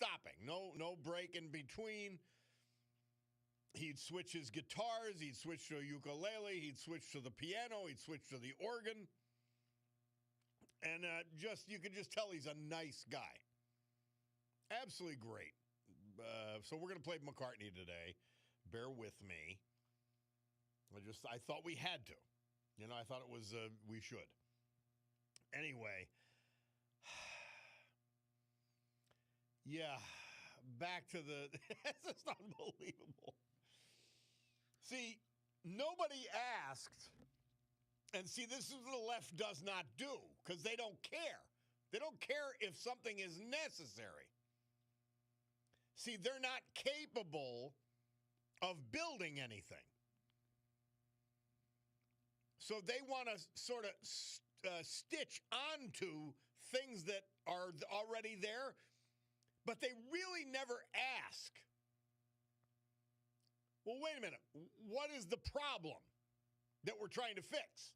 stopping. No break in between. He'd switch his guitars. He'd switch to a ukulele. He'd switch to the piano. He'd switch to the organ. And you could just tell he's a nice guy. Absolutely great. So we're going to play McCartney today. Bear with me. I thought we had to. I thought it was we should. Anyway. Yeah. Back to the... This is unbelievable. See, nobody asked... And see, this is what the left does not do, because they don't care. They don't care if something is necessary. See, they're not capable of building anything. So they want to sort of stitch onto things that are already there, but they really never ask. Well, wait a minute. What is the problem that we're trying to fix?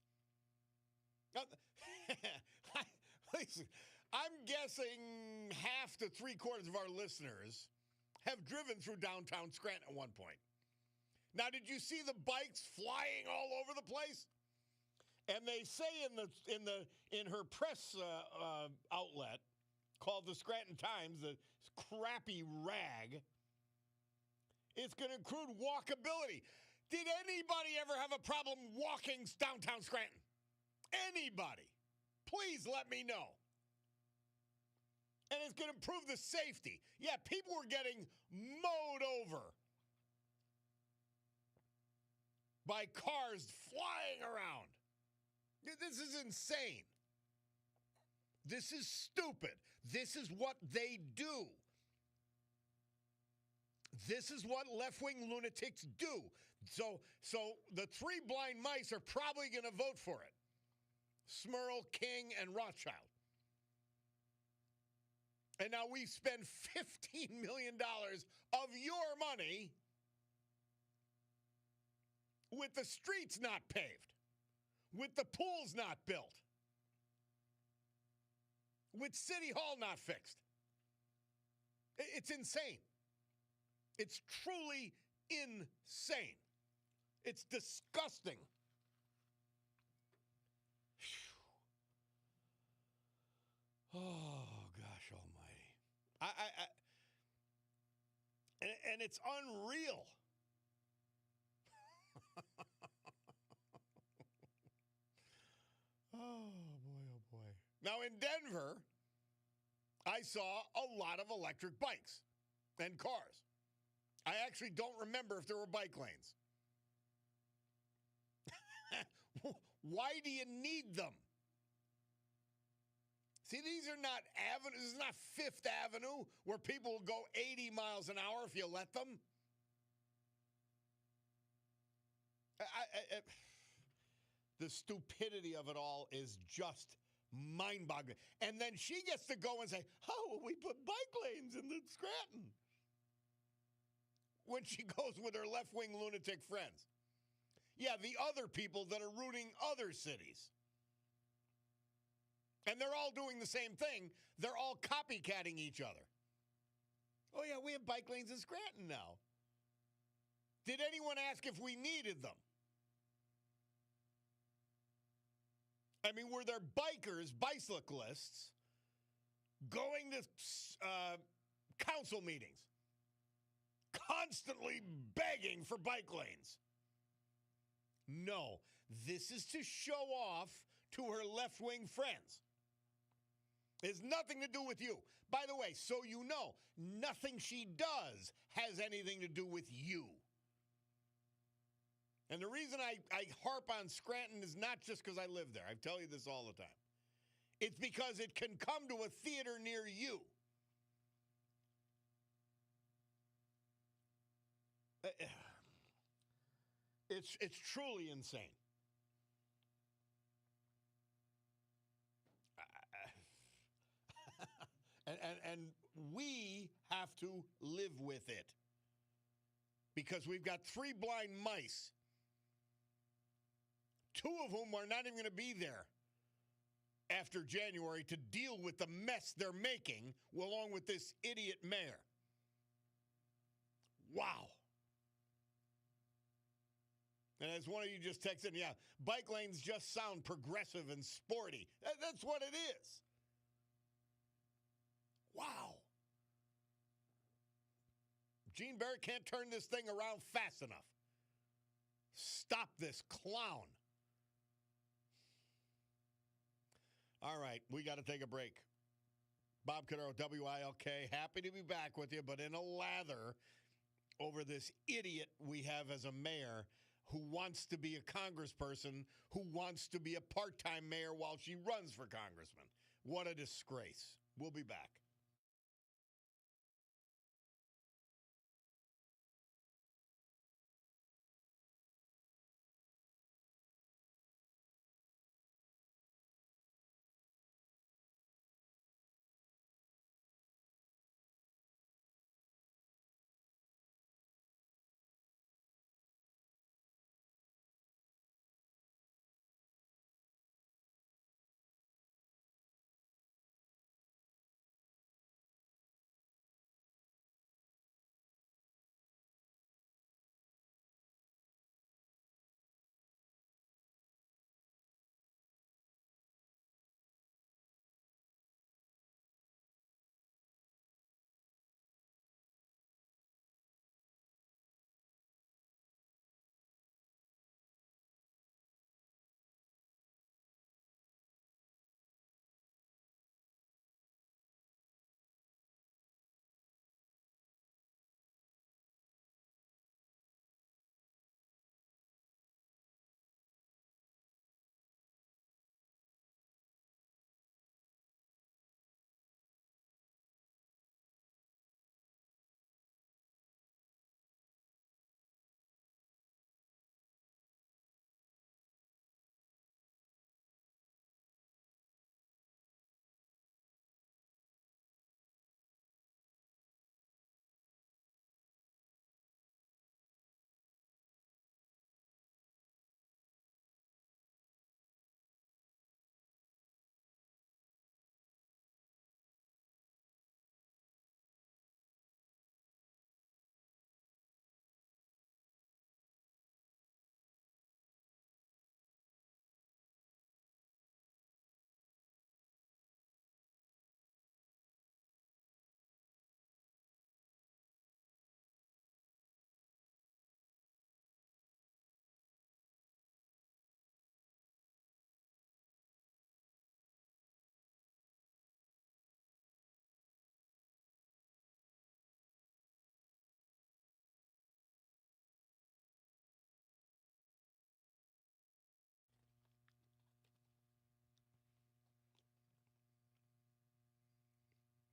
Listen, I'm guessing half to three-quarters of our listeners have driven through downtown Scranton at one point. Now, did you see the bikes flying all over the place? And they say in her press outlet called the Scranton Times, the crappy rag, it's going to include walkability. Did anybody ever have a problem walking downtown Scranton? Anybody? Please let me know. And it's going to improve the safety. Yeah, people were getting mowed over by cars flying around. This is insane. This is stupid. This is what they do. This is what left-wing lunatics do. So the three blind mice are probably going to vote for it. Smurl, King, and Rothschild. And now we spend $15 million of your money with the streets not paved, with the pools not built, with City Hall not fixed. It's insane. It's truly insane. It's disgusting. Whew. Oh, gosh almighty. And it's unreal. Oh, boy, oh, boy. Now, in Denver, I saw a lot of electric bikes and cars. I actually don't remember if there were bike lanes. Why do you need them? See, these are not avenues. This is not Fifth Avenue where people will go 80 miles an hour if you let them. The stupidity of it all is just mind-boggling. And then she gets to go and say, oh, we put bike lanes in the Scranton. When she goes with her left-wing lunatic friends. Yeah, the other people that are rooting other cities. And they're all doing the same thing. They're all copycatting each other. Oh, yeah, we have bike lanes in Scranton now. Did anyone ask if we needed them? I mean, were there bikers, bicyclists, going to council meetings, constantly begging for bike lanes? No, this is to show off to her left-wing friends. It has nothing to do with you. By the way, so you know, nothing she does has anything to do with you. And the reason I harp on Scranton is not just because I live there. I tell you this all the time. It's because it can come to a theater near you. It's truly insane. And we have to live with it. Because we've got three blind mice, two of whom are not even going to be there after January to deal with the mess they're making along with this idiot mayor. Wow. And as one of you just texted, yeah, bike lanes just sound progressive and sporty. That's what it is. Wow. Gene Barrett can't turn this thing around fast enough. Stop this clown. All right, we got to take a break. Bob Cordaro, WILK, happy to be back with you, but in a lather over this idiot we have as a mayor who wants to be a congressperson, who wants to be a part-time mayor while she runs for congressman. What a disgrace. We'll be back.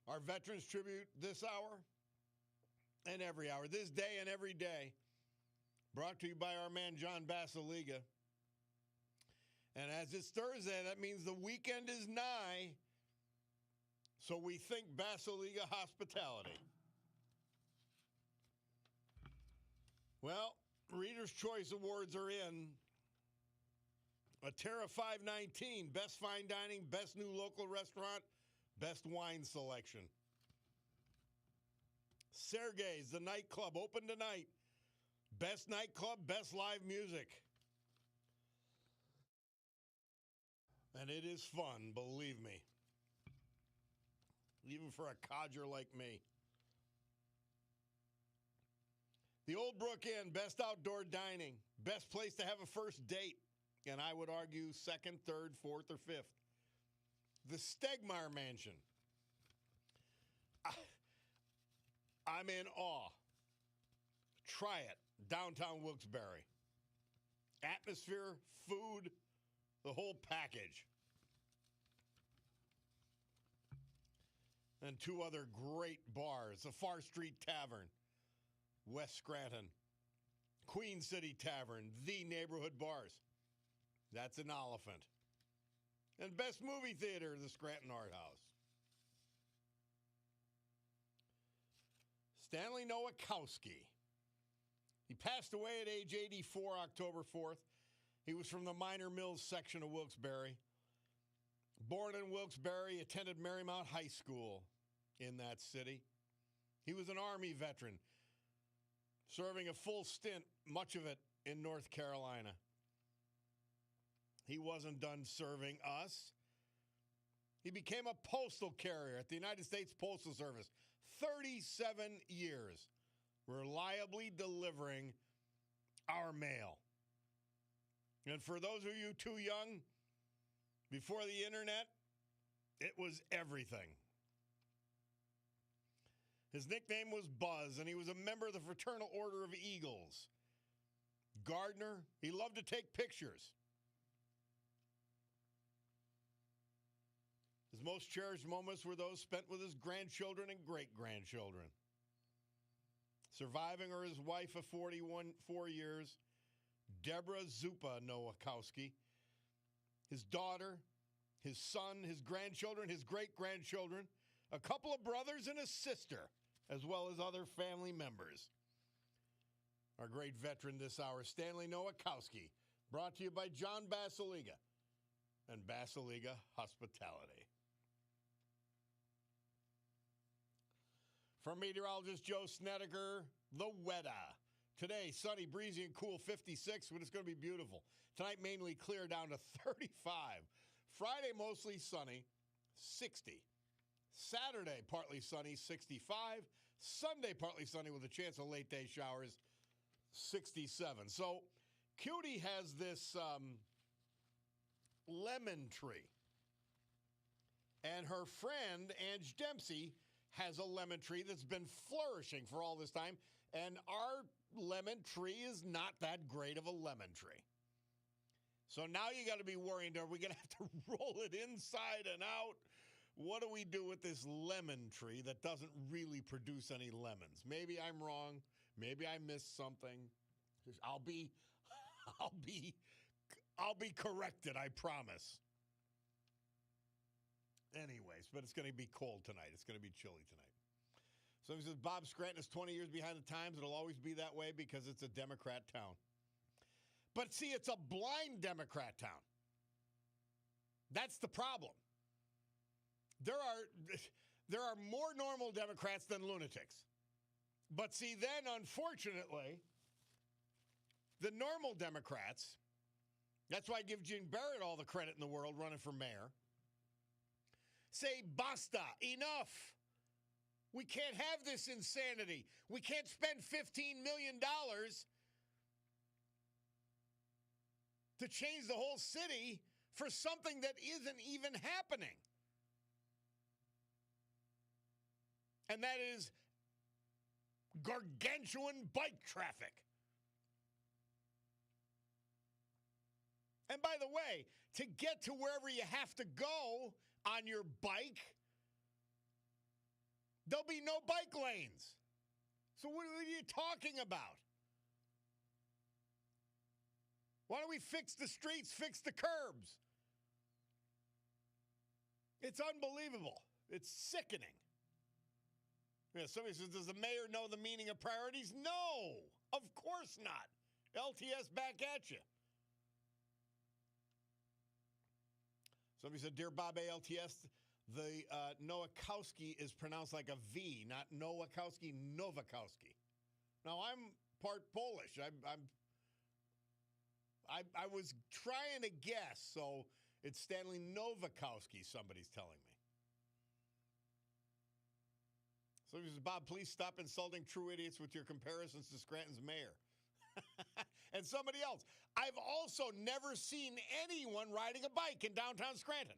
Our Veterans Tribute this hour and every hour, this day and every day, brought to you by our man John Basiliga. And as it's Thursday, that means the weekend is nigh. So we think Basiliga hospitality. Well, Reader's Choice Awards are in. A Terra 519, Best Fine Dining, Best New Local Restaurant, Best Wine Selection. Sergei's, the nightclub, open tonight. Best nightclub, best live music. And it is fun, believe me. Even for a codger like me. The Old Brook Inn, best outdoor dining, best place to have a first date. And I would argue second, third, fourth, or fifth. The Stegmaier Mansion. I'm in awe. Try it. Downtown Wilkes-Barre. Atmosphere, food, the whole package. And two other great bars. The Far Street Tavern, West Scranton. Queen City Tavern, the neighborhood bars. That's an Oliphant. And best movie theater, the Scranton Art House. Stanley Nowakowski. He passed away at age 84, October 4th. He was from the Minor Mills section of Wilkes-Barre. Born in Wilkes-Barre, attended Marymount High School in that city. He was an Army veteran, serving a full stint, much of it in North Carolina. He wasn't done serving us. He became a postal carrier at the United States Postal Service, 37 years, reliably delivering our mail. And for those of you too young, before the internet, it was everything. His nickname was Buzz, and he was a member of the Fraternal Order of Eagles. Gardener, he loved to take pictures. His most cherished moments were those spent with his grandchildren and great-grandchildren. Surviving are his wife of 4 years, Deborah Zupa Nowakowski, his daughter, his son, his grandchildren, his great-grandchildren, a couple of brothers and a sister, as well as other family members. Our great veteran this hour, Stanley Nowakowski, brought to you by John Basiliga and Basiliga Hospitality. From meteorologist Joe Snedeker, the weather. Today, sunny, breezy, and cool, 56, but it's going to be beautiful. Tonight, mainly clear down to 35. Friday, mostly sunny, 60. Saturday, partly sunny, 65. Sunday, partly sunny with a chance of late day showers, 67. So, Cutie has this lemon tree. And her friend, Ange Dempsey, has a lemon tree that's been flourishing for all this time. And our lemon tree is not that great of a lemon tree. So now you got to be worried, are we going to have to roll it inside and out? What do we do with this lemon tree that doesn't really produce any lemons? Maybe I'm wrong. Maybe I missed something. I'll be corrected, I promise. Anyways, but it's going to be cold tonight. It's going to be chilly tonight. So he says, Bob Scranton is 20 years behind the times. It'll always be that way because it's a Democrat town. But see, it's a blind Democrat town. That's the problem. There are more normal Democrats than lunatics. But see, then, unfortunately, the normal Democrats, that's why I give Gene Barrett all the credit in the world running for mayor, say, basta, enough. We can't have this insanity. We can't spend $15 million to change the whole city for something that isn't even happening. And that is gargantuan bike traffic. And by the way, to get to wherever you have to go on your bike, there'll be no bike lanes. So what are you talking about? Why don't we fix the streets, fix the curbs? It's unbelievable. It's sickening. Yeah, somebody says, does the mayor know the meaning of priorities? No, of course not. LTS back at you. Somebody said, Dear Bob ALTS, the Nowakowski is pronounced like a V, not Nowakowski, Nowakowski. Now, I'm part Polish. I was trying to guess, so it's Stanley Nowakowski, somebody's telling me. So he says, Bob, please stop insulting true idiots with your comparisons to Scranton's mayor. And somebody else. I've also never seen anyone riding a bike in downtown Scranton.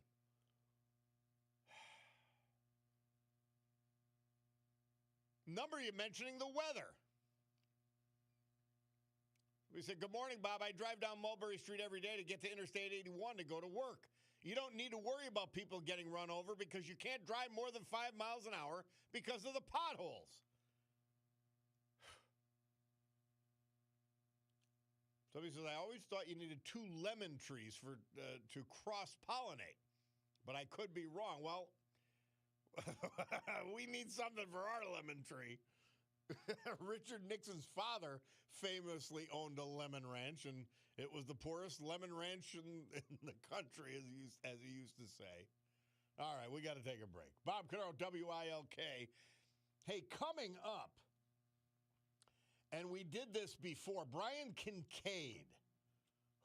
Number you mentioning the weather. We said, good morning, Bob. I drive down Mulberry Street every day to get to Interstate 81 to go to work. You don't need to worry about people getting run over because you can't drive more than 5 miles an hour because of the potholes. Somebody says, I always thought you needed 2 lemon trees to cross-pollinate, but I could be wrong. Well, we need something for our lemon tree. Richard Nixon's father famously owned a lemon ranch, and It was the poorest lemon ranch in the country, as he used to say. All right, we got to take a break. Bob Cordaro, WILK. Hey, coming up, and we did this before, Brian Kincaid,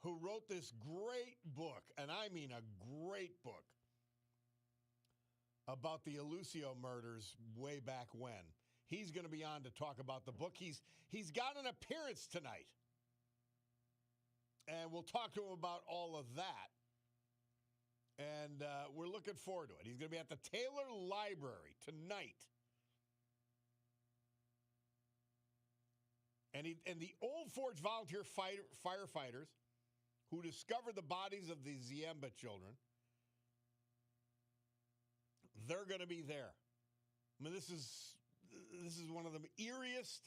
who wrote this great book, and I mean a great book, about the Elusio murders way back when. He's going to be on to talk about the book. He's got an appearance tonight. And we'll talk to him about all of that. And we're looking forward to it. He's going to be at the Taylor Library tonight. And the Old Forge volunteer firefighters who discovered the bodies of the Ziemba children, they're going to be there. I mean, this is one of the eeriest,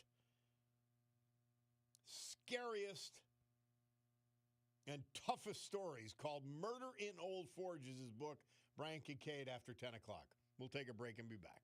scariest, and toughest stories, called Murder in Old Forge, is his book. Brian Kincaid after 10 o'clock. We'll take a break and be back.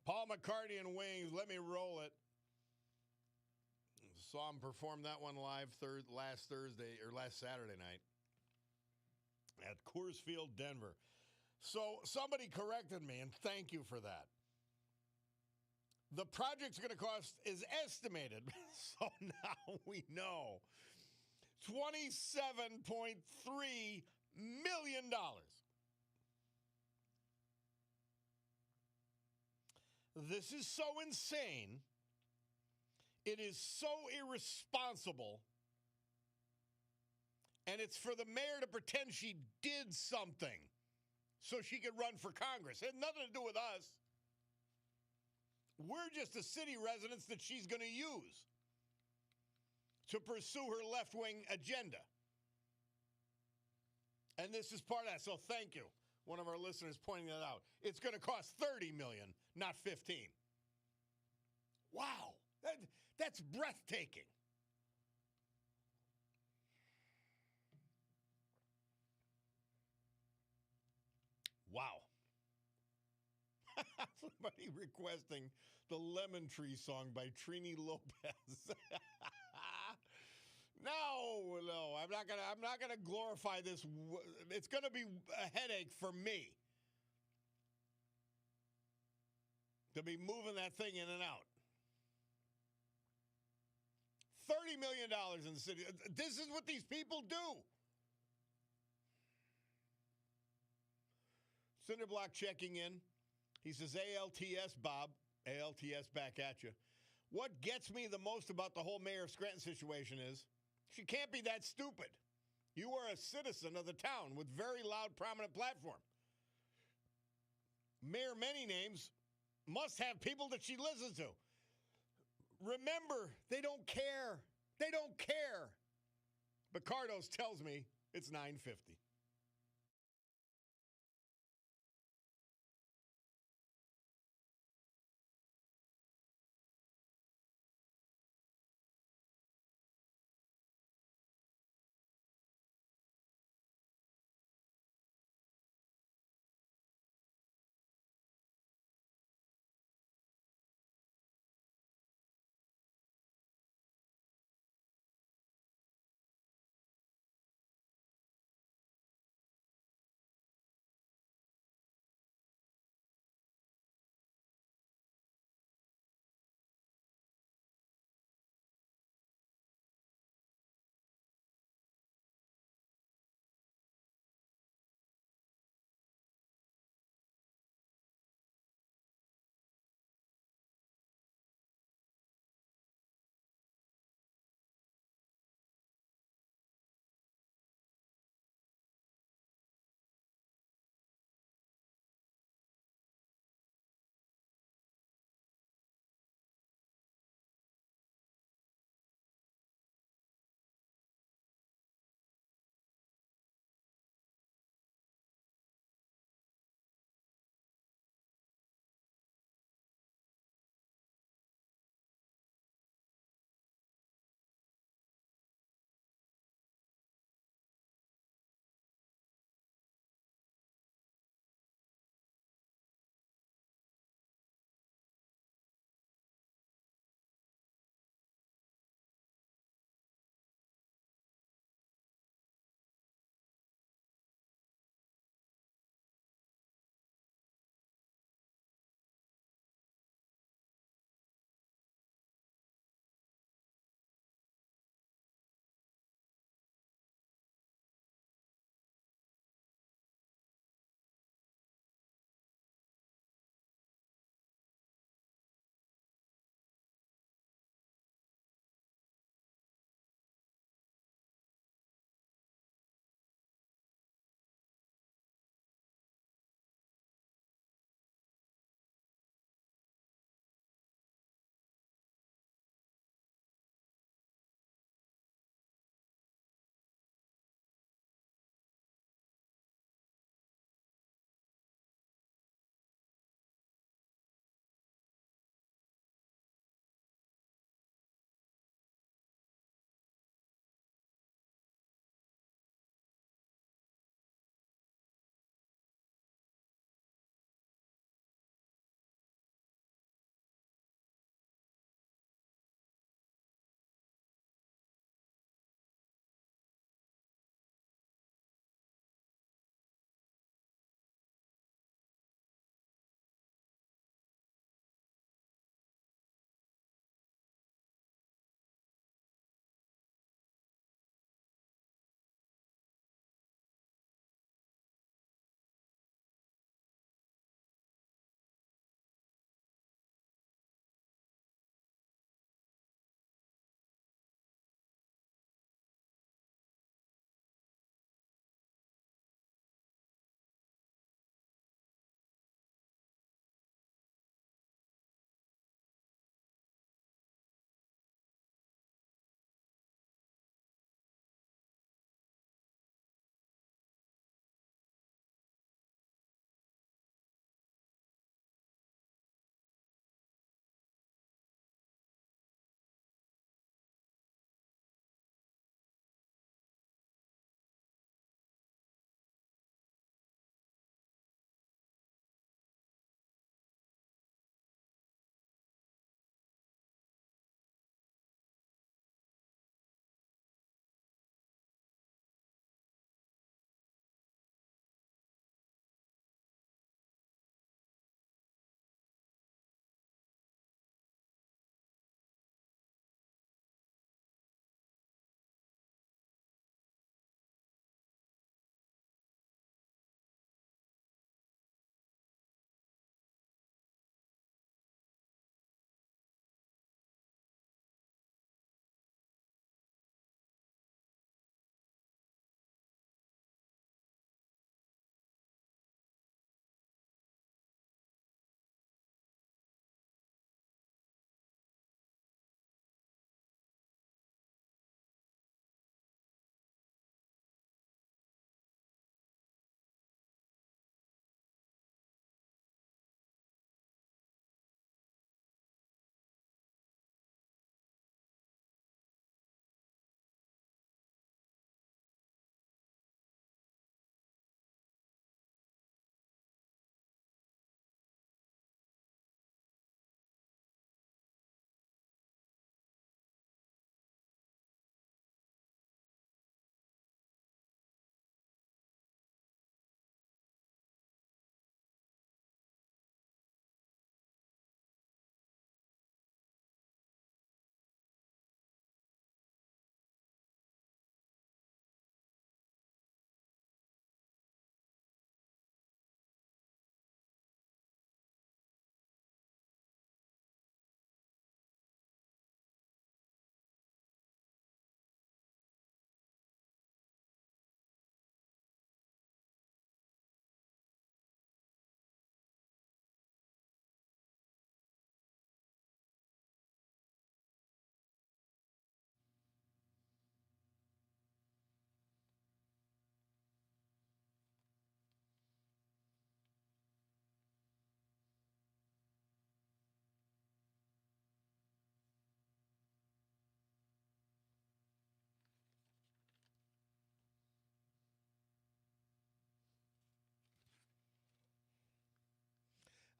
Paul McCartney and Wings, Let Me Roll It. Saw him perform that one live last Saturday night. at Coors Field, Denver. So somebody corrected me, and thank you for that. The project's going to cost, is estimated, so now we know, $27.3 million. This is so insane. It is so irresponsible. And it's for the mayor to pretend she did something so she could run for Congress. It had nothing to do with us. We're just the city residents that she's going to use to pursue her left-wing agenda. And this is part of that. So thank you. One of our listeners pointing that out. It's going to cost $30 million, not $15. Wow. That's breathtaking. Wow. Somebody requesting the Lemon Tree song by Trini Lopez. No, I'm not gonna glorify this. It's gonna be a headache for me to be moving that thing in and out. $30 million in the city. This is what these people do. Cinderblock checking in. He says, ALTS, Bob. ALTS back at you. What gets me the most about the whole Mayor of Scranton situation is she can't be that stupid. You are a citizen of the town with very loud, prominent platform. Mayor Many Names must have people that she listens to. Remember, they don't care. They don't care. But Cardos tells me it's 9:50.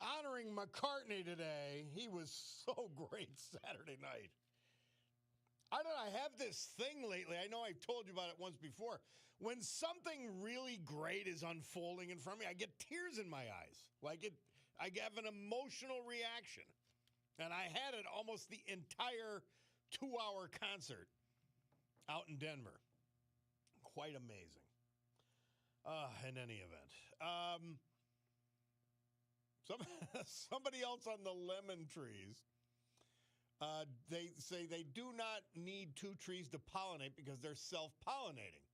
honoring McCartney today. He was so great Saturday night. I don't know, I have this thing lately. I know I've told you about it once before. When something really great is unfolding in front of me, I get tears in my eyes. I have an emotional reaction. And I had it almost the entire 2-hour concert out in Denver. Quite amazing. In any event. Somebody else on the lemon trees. They say they do not need 2 trees to pollinate because they're self-pollinating.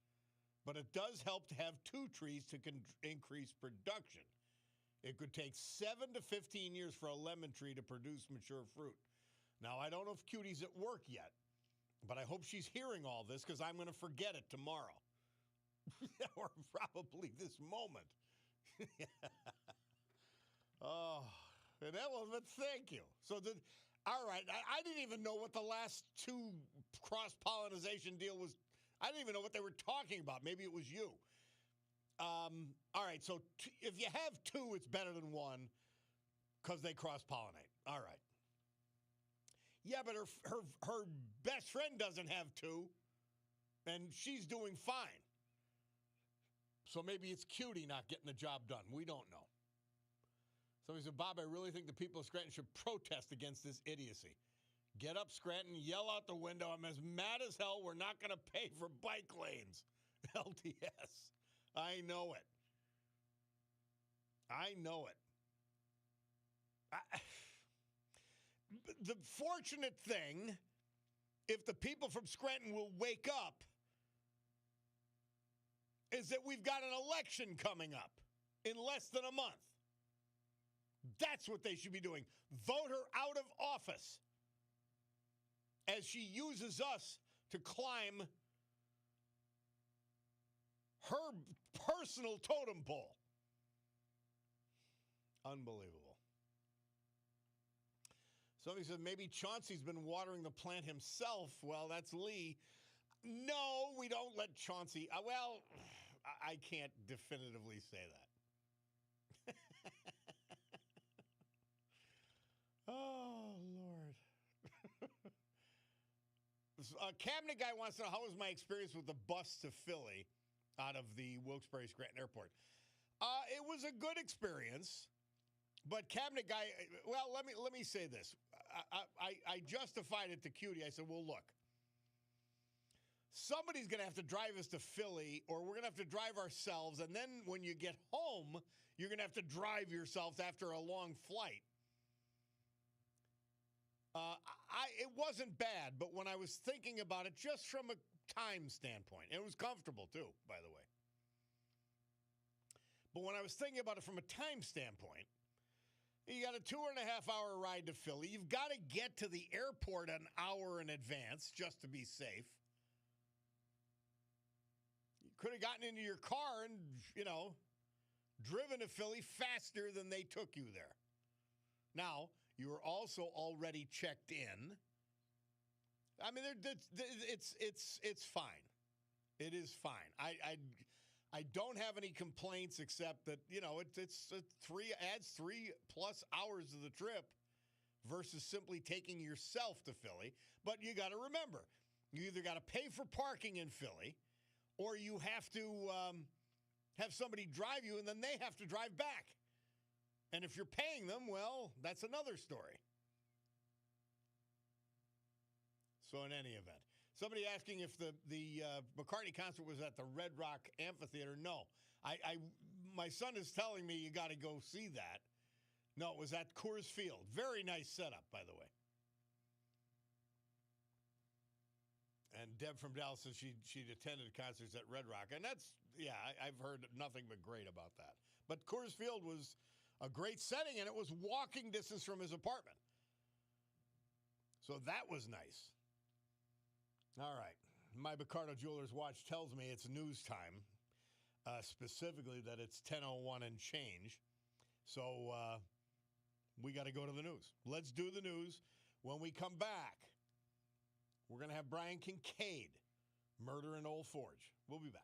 But it does help to have 2 trees to increase production. It could take 7 to 15 years for a lemon tree to produce mature fruit. Now, I don't know if Cutie's at work yet, but I hope she's hearing all this because I'm going to forget it tomorrow. Or probably this moment. Oh, and that was, but thank you. So, all right, I didn't even know what the last 2 cross-pollination deal was. I didn't even know what they were talking about. Maybe it was you. All right, so if you have 2, it's better than 1 because they cross-pollinate. All right. Yeah, but her best friend doesn't have 2, and she's doing fine. So maybe it's Cutie not getting the job done. We don't know. Somebody said, Bob, I really think the people of Scranton should protest against this idiocy. Get up, Scranton, yell out the window. I'm as mad as hell. We're not going to pay for bike lanes. LTS. I know it. I know it. The fortunate thing, if the people from Scranton will wake up, is that we've got an election coming up in less than a month. That's what they should be doing. Vote her out of office as she uses us to climb her personal totem pole. Unbelievable. Somebody said maybe Chauncey's been watering the plant himself. Well, that's Lee. No, we don't let Chauncey. Well, I can't definitively say that. Oh, Lord. A cabinet guy wants to know, how was my experience with the bus to Philly out of the Wilkes-Barre Scranton Airport? It was a good experience, but cabinet guy, well, let me say this. I justified it to Cutie. I said, well, look, somebody's going to have to drive us to Philly, or we're going to have to drive ourselves, and then when you get home, you're going to have to drive yourself after a long flight. It wasn't bad, but when I was thinking about it, just from a time standpoint, it was comfortable too, by the way. But when I was thinking about it from a time standpoint, you got a 2.5-hour ride to Philly. You've got to get to the airport an hour in advance just to be safe. You could have gotten into your car and, driven to Philly faster than they took you there. Now, you were also already checked in. I mean, it's fine. It is fine. I don't have any complaints except that it's adds 3+ hours of the trip versus simply taking yourself to Philly. But you got to remember, you either got to pay for parking in Philly, or you have to have somebody drive you, and then they have to drive back. And if you're paying them, well, that's another story. So in any event, somebody asking if the McCartney concert was at the Red Rock Amphitheater. No, my son is telling me you got to go see that. No, it was at Coors Field. Very nice setup, by the way. And Deb from Dallas says she'd attended concerts at Red Rock. And that's, I've heard nothing but great about that. But Coors Field was a great setting, and it was walking distance from his apartment. So that was nice. All right. My Bacardo Jewelers watch tells me it's news time, specifically that it's 10:01 and change. So we got to go to the news. Let's do the news. When we come back, we're going to have Brian Kincaid, Murder in Old Forge. We'll be back.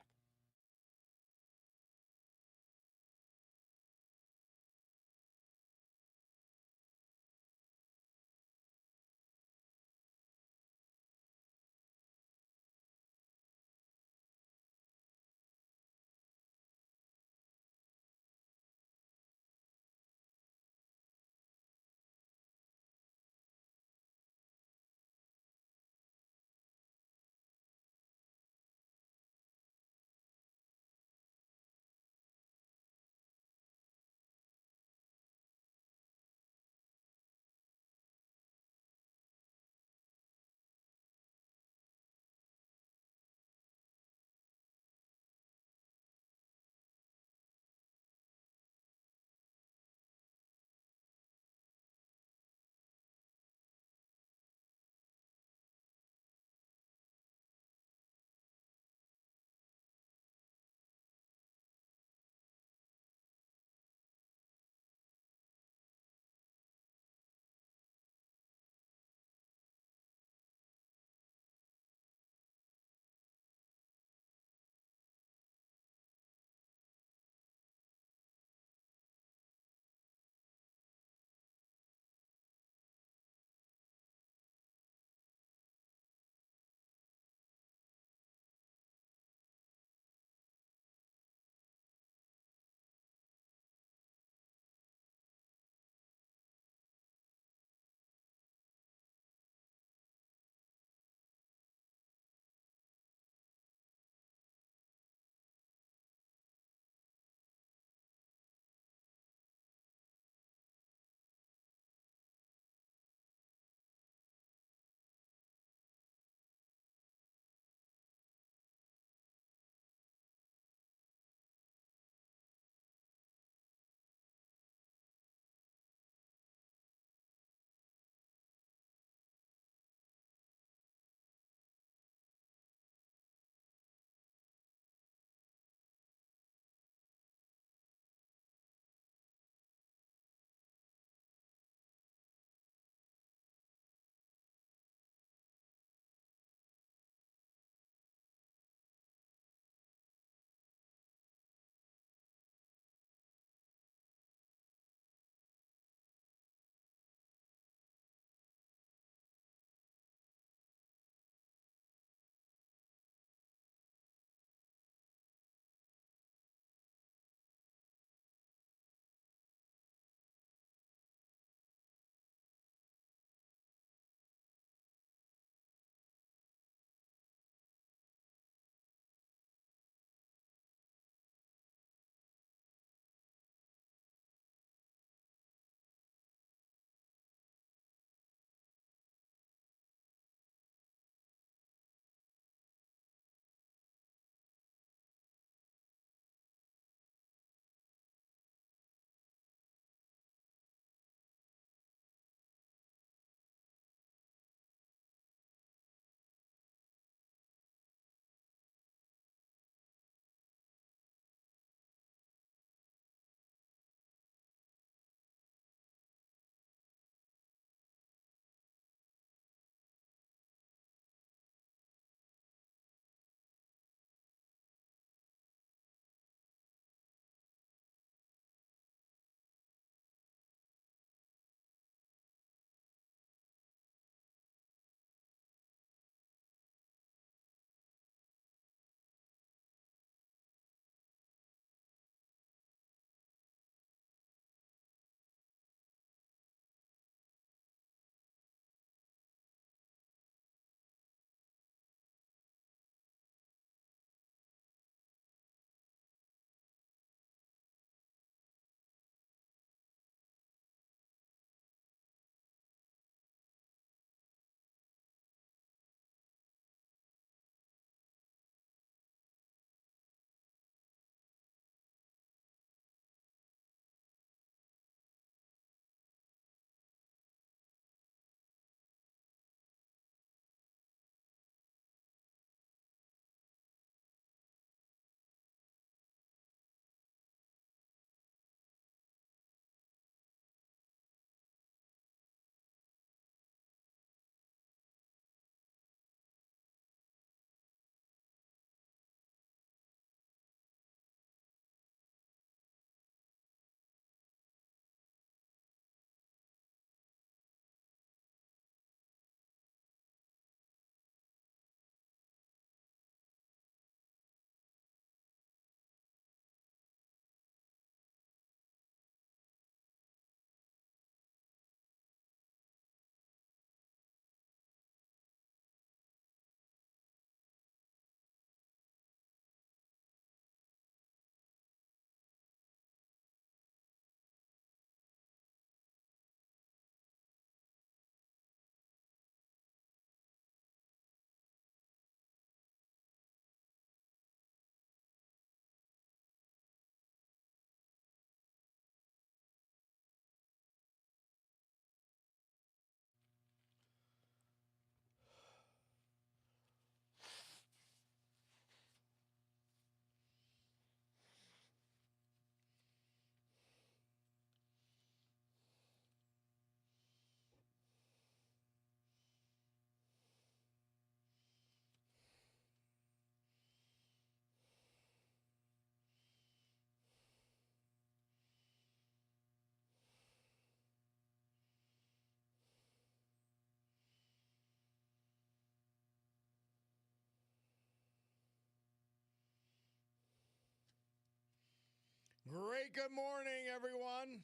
right, good morning, everyone.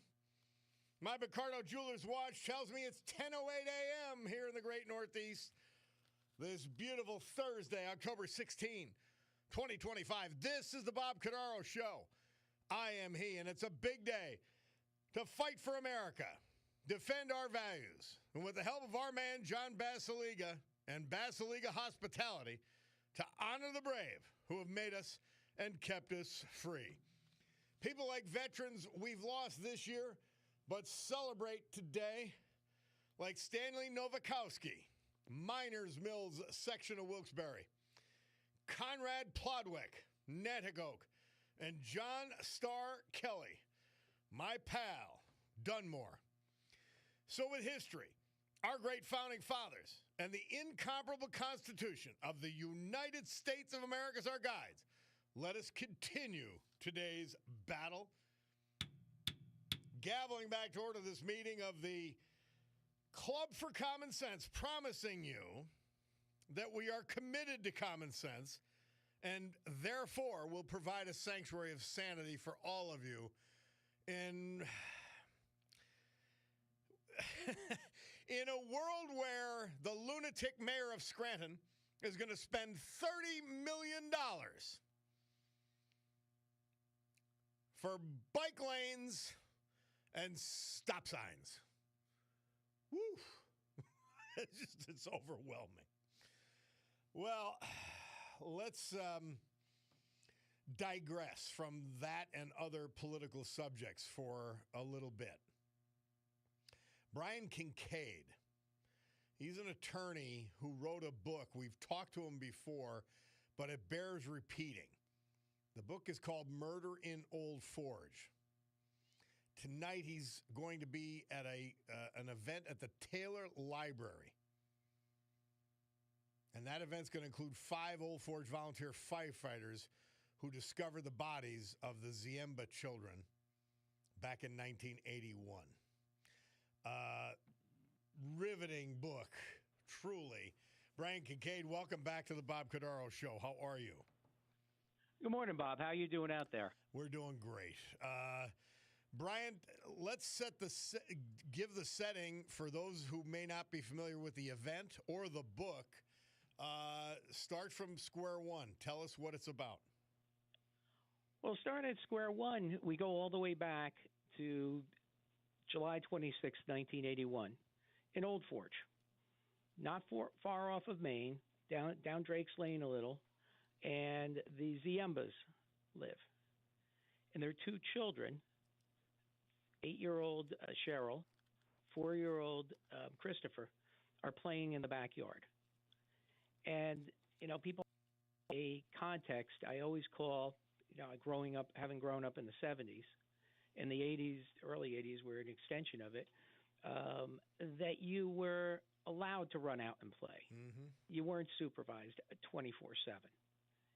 My Cordaro Jeweler's watch tells me it's 10:08 a.m. here in the great Northeast. This beautiful Thursday, October 16, 2025. This is the Bob Cordaro Show. I am he, and it's a big day to fight for America, defend our values, and with the help of our man, John Basiliga, and Basiliga Hospitality, to honor the brave who have made us and kept us free. People like veterans we've lost this year, but celebrate today, like Stanley Novikowski, Miners Mills section of Wilkes-Barre, Conrad Plodwick, Netticoke, and John Starr Kelly, my pal, Dunmore. So with history, our great founding fathers, and the incomparable Constitution of the United States of America as our guides, let us continue today's battle. Gaveling back to order this meeting of the Club for Common Sense, promising you that we are committed to common sense and therefore will provide a sanctuary of sanity for all of you in in a world where the lunatic mayor of Scranton is going to spend $30 million for bike lanes and stop signs. Woo! It's overwhelming. Well, let's digress from that and other political subjects for a little bit. Brian Kincaid, he's an attorney who wrote a book. We've talked to him before, but it bears repeating. The book is called Murder in Old Forge. Tonight he's going to be at an event at the Taylor Library. And that event's going to include 5 Old Forge volunteer firefighters who discovered the bodies of the Ziemba children back in 1981. Riveting book, truly. Brian Kincaid, welcome back to the Bob Cordaro Show. How are you? Good morning, Bob. How are you doing out there? We're doing great. Brian, let's give the setting for those who may not be familiar with the event or the book. Start from square one. Tell us what it's about. Well, starting at square one, we go all the way back to July 26, 1981, in Old Forge, not far off of Maine, down Drake's Lane a little, and the Ziembas live. And their 2 children, 8-year-old Cheryl, 4-year-old Christopher, are playing in the backyard. And, people, a context I always call, having grown up in the 70s, in the 80s, early 80s were an extension of it, that you were allowed to run out and play. Mm-hmm. You weren't supervised 24/7.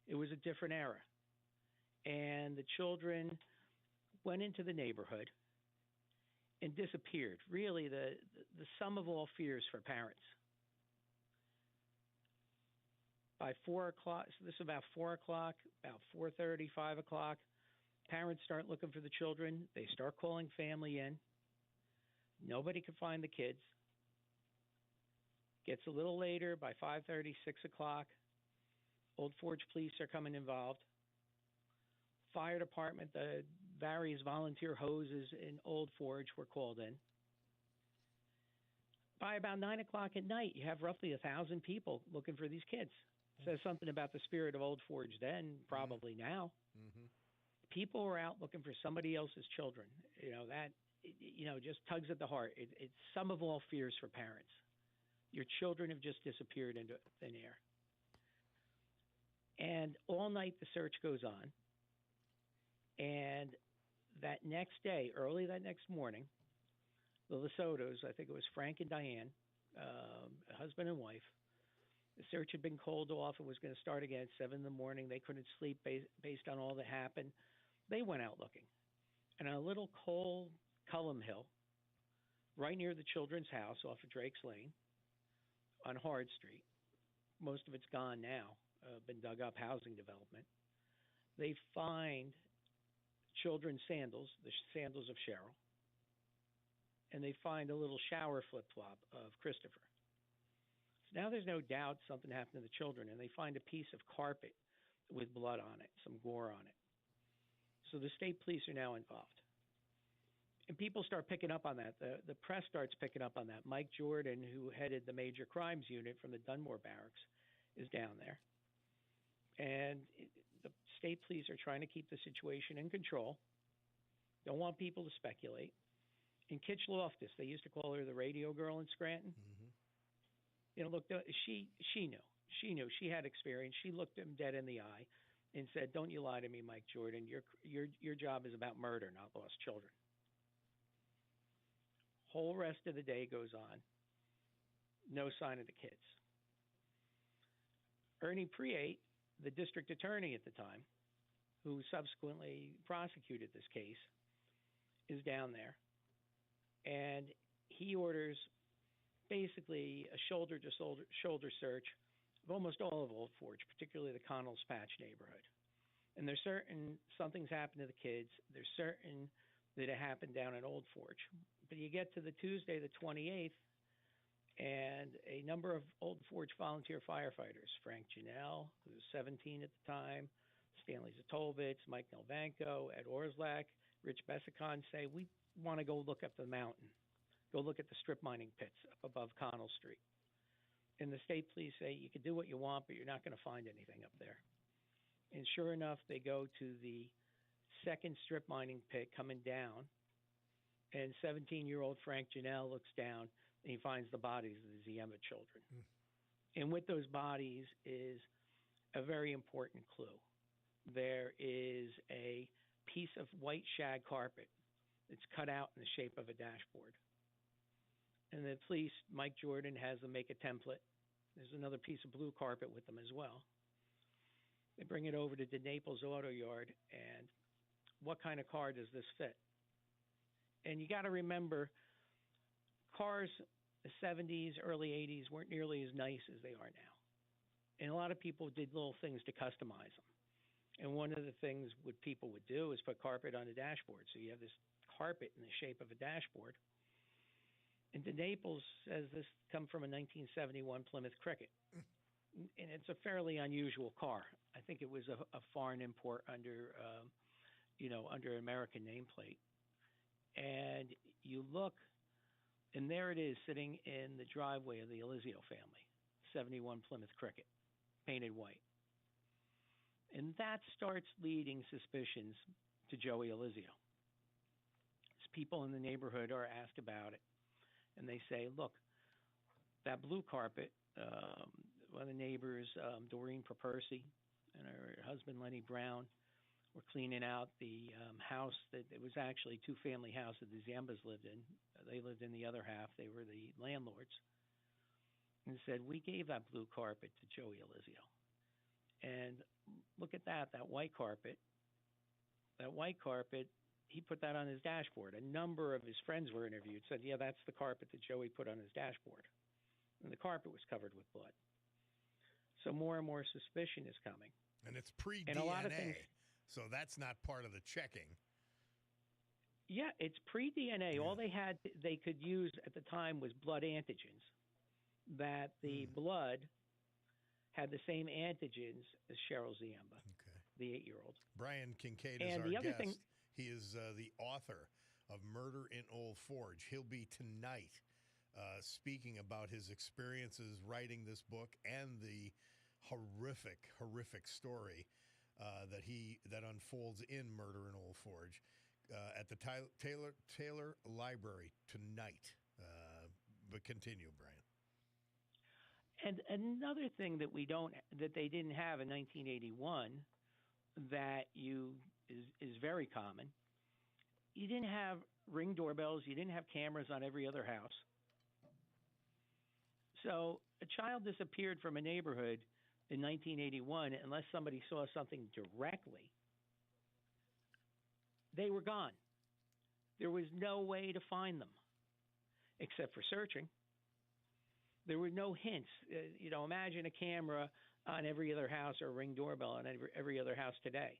It was a different era. And the children went into the neighborhood and disappeared. Really, the sum of all fears for parents. By 4 o'clock, so this is about 4 o'clock, about 4:30, 5 o'clock, parents start looking for the children. They start calling family in. Nobody can find the kids. Gets a little later, by 5:30, 6 o'clock, Old Forge police are coming involved. Fire department, the various volunteer hoses in Old Forge were called in. By about 9 o'clock at night, you have roughly 1,000 people looking for these kids. Says something about the spirit of Old Forge then, probably now. Mm-hmm. People were out looking for somebody else's children. That just tugs at the heart. It's sum of all fears for parents. Your children have just disappeared into thin air. And all night the search goes on. And that next day, early that next morning, the Lesotos, I think it was Frank and Diane, husband and wife, the search had been called off. It was going to start again at 7 in the morning. They couldn't sleep based on all that happened. They went out looking. And on a little coal Cullum Hill, right near the children's house off of Drake's Lane, on Hard Street, most of it's gone now, been dug up, housing development, they find children's sandals, the sandals of Cheryl, and they find a little shower flip flop of Christopher. So now there's no doubt something happened to the children, and they find a piece of carpet with blood on it, some gore on it. So the state police are now involved. And people start picking up on that. The press starts picking up on that. Mike Jordan, who headed the major crimes unit from the Dunmore Barracks, is down there. And the state police are trying to keep the situation in control. Don't want people to speculate. And Kitch Loftus, they used to call her the radio girl in Scranton. Mm-hmm. You know, look, she knew. She knew. She had experience. She looked him dead in the eye and said, "Don't you lie to me, Mike Jordan. Your job is about murder, not lost children." Whole rest of the day goes on. No sign of the kids. Ernie Priate, the district attorney at the time, who subsequently prosecuted this case, is down there. And he orders basically a shoulder-to-shoulder search of almost all of Old Forge, particularly the Connells Patch neighborhood. And they're certain something's happened to the kids. They're certain that it happened down in Old Forge. But you get to the Tuesday, the 28th, and a number of Old Forge volunteer firefighters, Frank Janelle, who was 17 at the time, Stanley Zatovitz, Mike Nelvanko, Ed Orslak, Rich Bessicon, say, we want to go look up the mountain, go look at the strip mining pits up above Connell Street. And the state police say, you can do what you want, but you're not going to find anything up there. And sure enough, they go to the second strip mining pit coming down, and 17-year-old Frank Janelle looks down, and he finds the bodies of the Ziemba children. And with those bodies is a very important clue. There is a piece of white shag carpet that's cut out in the shape of a dashboard. And the police, Mike Jordan, has them make a template. There's another piece of blue carpet with them as well. They bring it over to the Naples Auto Yard, and what kind of car does this fit? And you got to remember, cars, the 70s, early 80s, weren't nearly as nice as they are now. And a lot of people did little things to customize them. And one of the things what people would do is put carpet on the dashboard. So you have this carpet in the shape of a dashboard. And the Naples says this come from a 1971 Plymouth Cricket. And it's a fairly unusual car. I think it was a foreign import under, under American nameplate. And you look, and there it is sitting in the driveway of the Elizio family, 71 Plymouth Cricket, painted white. And that starts leading suspicions to Joey Elizio. As people in the neighborhood are asked about it, and they say, look, that blue carpet, one of the neighbors, Doreen Propersi, and her husband, Lenny Brown, were cleaning out the house that it was actually a two-family house that the Ziembas lived in. They lived in the other half. They were the landlords. And said, we gave that blue carpet to Joey Elizio. And look at that white carpet. That white carpet, he put that on his dashboard. A number of his friends were interviewed, said, yeah, that's the carpet that Joey put on his dashboard. And the carpet was covered with blood. So more and more suspicion is coming. And it's pre-DNA, and a lot of things, so that's not part of the checking. Yeah, it's pre-DNA. Yeah. All they could use at the time was blood antigens, that the blood had the same antigens as Cheryl Ziemba, the 8-year-old. Brian Kincaid is our guest. He is the author of Murder in Old Forge. He'll be tonight speaking about his experiences writing this book and the horrific story that unfolds in Murder in Old Forge at the Taylor Library tonight. But continue, Brian. And another thing that they didn't have in 1981 that is very common. You didn't have Ring doorbells. You didn't have cameras on every other house. So a child disappeared from a neighborhood in 1981 unless somebody saw something directly. They were gone. There was no way to find them except for searching. There were no hints. Imagine a camera on every other house or a Ring doorbell on every other house today.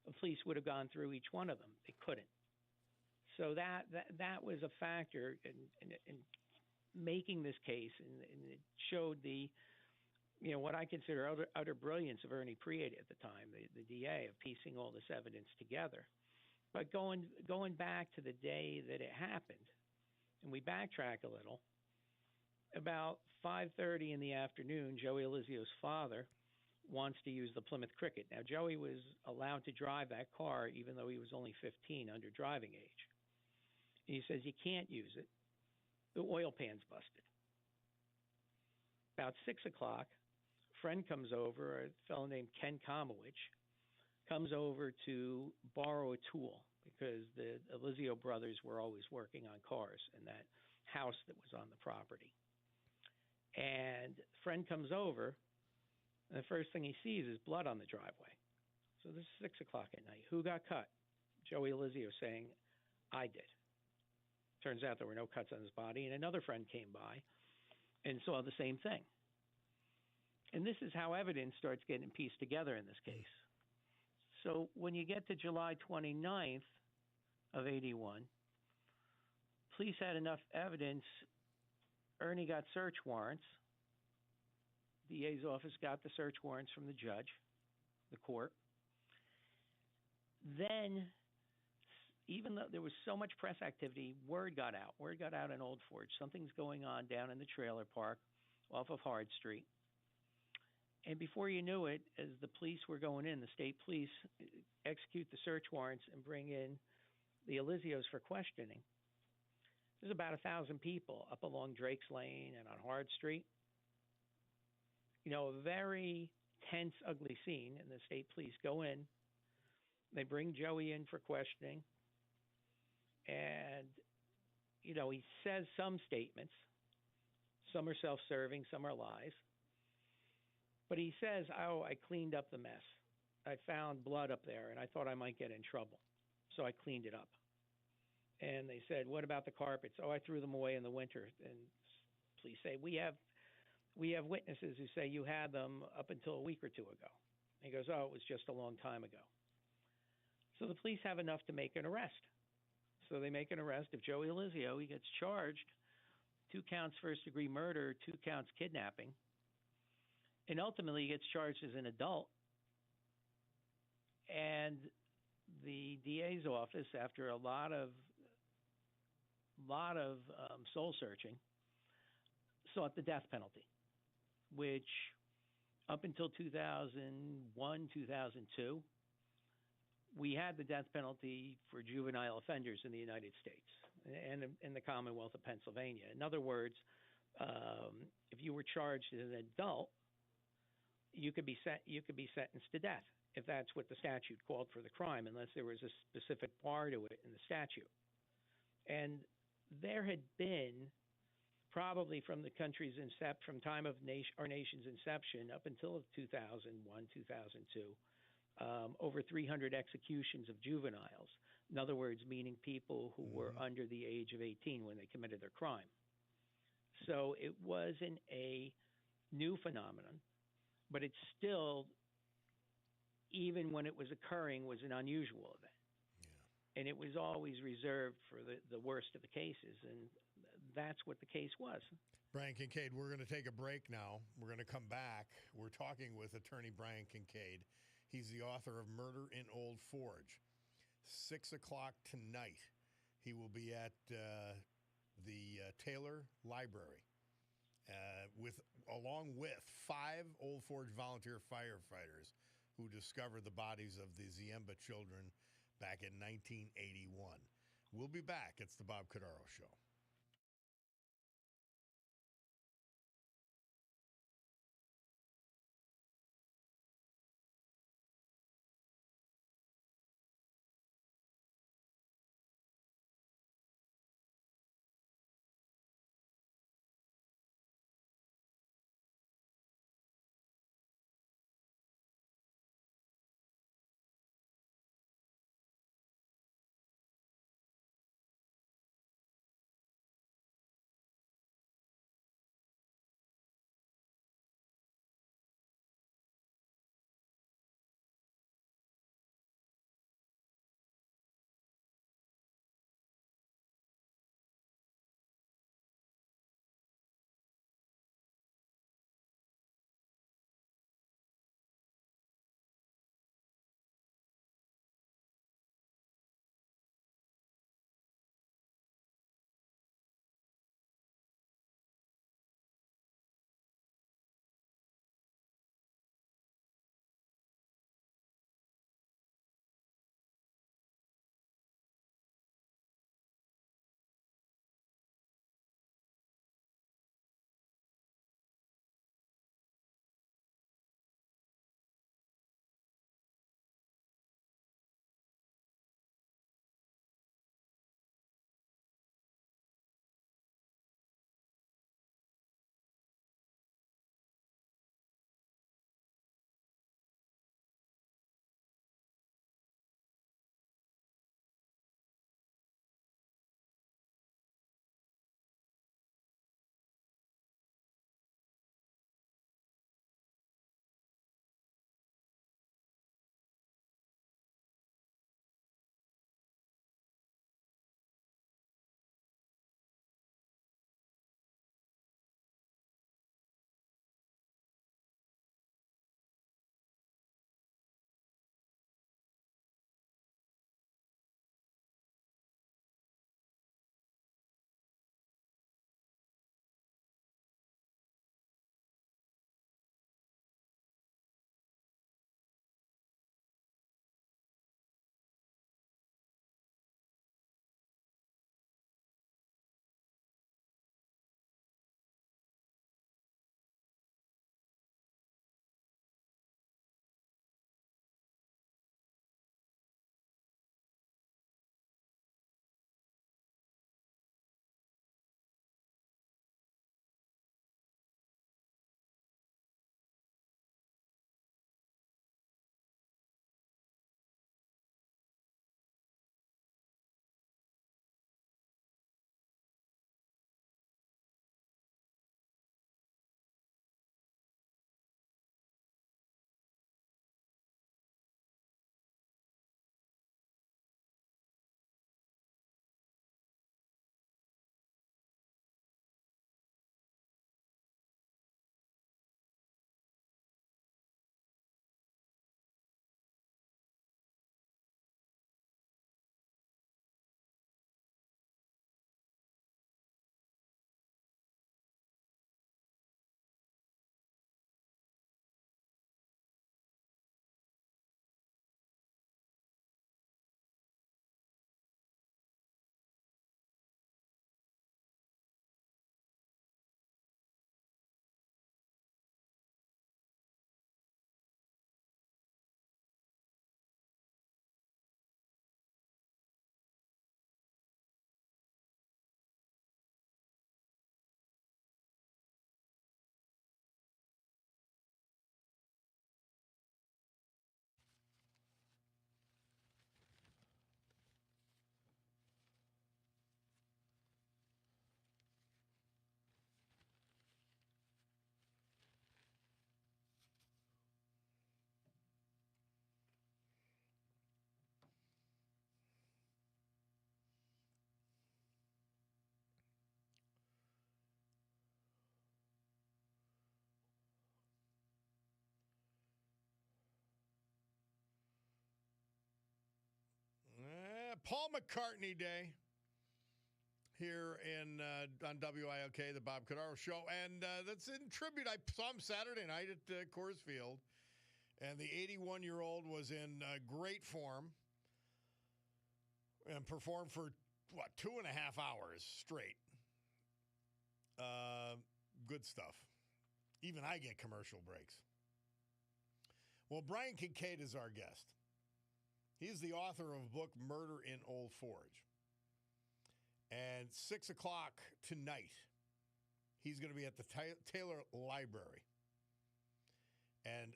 the police would have gone through each one of them. They couldn't. So that was a factor in making this case, and it showed the what I consider utter brilliance of Ernie Prieta at the time, the DA, of piecing all this evidence together. But going back to the day that it happened, and we backtrack a little, about 5:30 in the afternoon, Joey Elizio's father wants to use the Plymouth Cricket. Now, Joey was allowed to drive that car even though he was only 15, under driving age. And he says, you can't use it. The oil pan's busted. About 6 o'clock, a friend comes over, a fellow named Ken Komowich, comes over to borrow a tool because the Elizio brothers were always working on cars in that house that was on the property. And friend comes over, and the first thing he sees is blood on the driveway. So this is 6 o'clock at night. Who got cut? Joey Elizio saying, I did. Turns out there were no cuts on his body, and another friend came by and saw the same thing. And this is how evidence starts getting pieced together in this case. So when you get to July 29th of 81, police had enough evidence. Ernie got search warrants. The DA's office got the search warrants from the judge, the court. Then, even though there was so much press activity, word got out. Word got out in Old Forge. Something's going on down in the trailer park off of Hard Street. And before you knew it, as the police were going in, the state police execute the search warrants and bring in the Elizios for questioning. There's about 1,000 people up along Drake's Lane and on Hard Street. A very tense, ugly scene, and the state police go in. They bring Joey in for questioning. And, he says some statements. Some are self-serving, some are lies. But he says, I cleaned up the mess. I found blood up there, and I thought I might get in trouble. So I cleaned it up. And they said, what about the carpets? I threw them away in the winter. And police say, we have witnesses who say you had them up until a week or two ago. And he goes, it was just a long time ago. So the police have enough to make an arrest. So they make an arrest of Joey Elizio. He gets charged 2 counts first-degree murder, 2 counts kidnapping. And ultimately he gets charged as an adult. And the DA's office, after a lot of soul searching, sought the death penalty, which up until 2001, 2002, we had the death penalty for juvenile offenders in the United States and in the Commonwealth of Pennsylvania. In other words, if you were charged as an adult, you could be sentenced to death if that's what the statute called for the crime, unless there was a specific bar to it in the statute. And there had been, probably from the country's from time of our nation's inception up until 2001, 2002, over 300 executions of juveniles. In other words, meaning people who were under the age of 18 when they committed their crime. So it wasn't a new phenomenon, but it still, even when it was occurring, was an unusual event. Yeah. And it was always reserved for the worst of the cases, and that's what the case was. Brian Kincaid, we're going to take a break now. We're going to come back. We're talking with attorney Brian Kincaid. He's the author of Murder in Old Forge. 6 o'clock tonight, he will be at the Taylor Library along with 5 Old Forge volunteer firefighters who discovered the bodies of the Ziemba children back in 1981. We'll be back. It's the Bob Cordaro Show. Paul McCartney Day here on WILK, the Bob Cordaro Show. And that's in tribute. I saw him Saturday night at Coors Field. And the 81-year-old was in great form and performed for, 2.5 hours straight. Good stuff. Even I get commercial breaks. Well, Brian Kincaid is our guest. He's the author of a book, Murder in Old Forge. And 6 o'clock tonight, he's going to be at the Taylor Library. And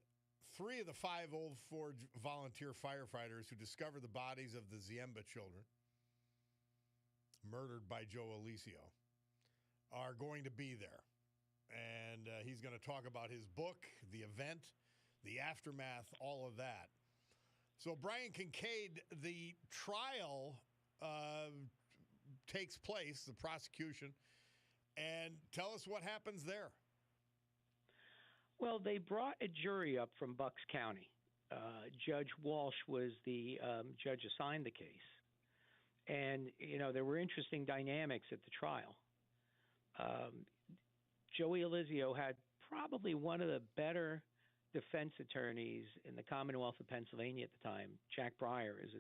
3 of the 5 Old Forge volunteer firefighters who discovered the bodies of the Ziemba children, murdered by Joe Alisio, are going to be there. And he's going to talk about his book, the event, the aftermath, all of that. So, Brian Kincaid, the trial takes place, the prosecution, and tell us what happens there. Well, they brought a jury up from Bucks County. Judge Walsh was the judge assigned the case. And, there were interesting dynamics at the trial. Joey Alizio had probably one of the better defense attorneys in the Commonwealth of Pennsylvania at the time. Jack Breyer is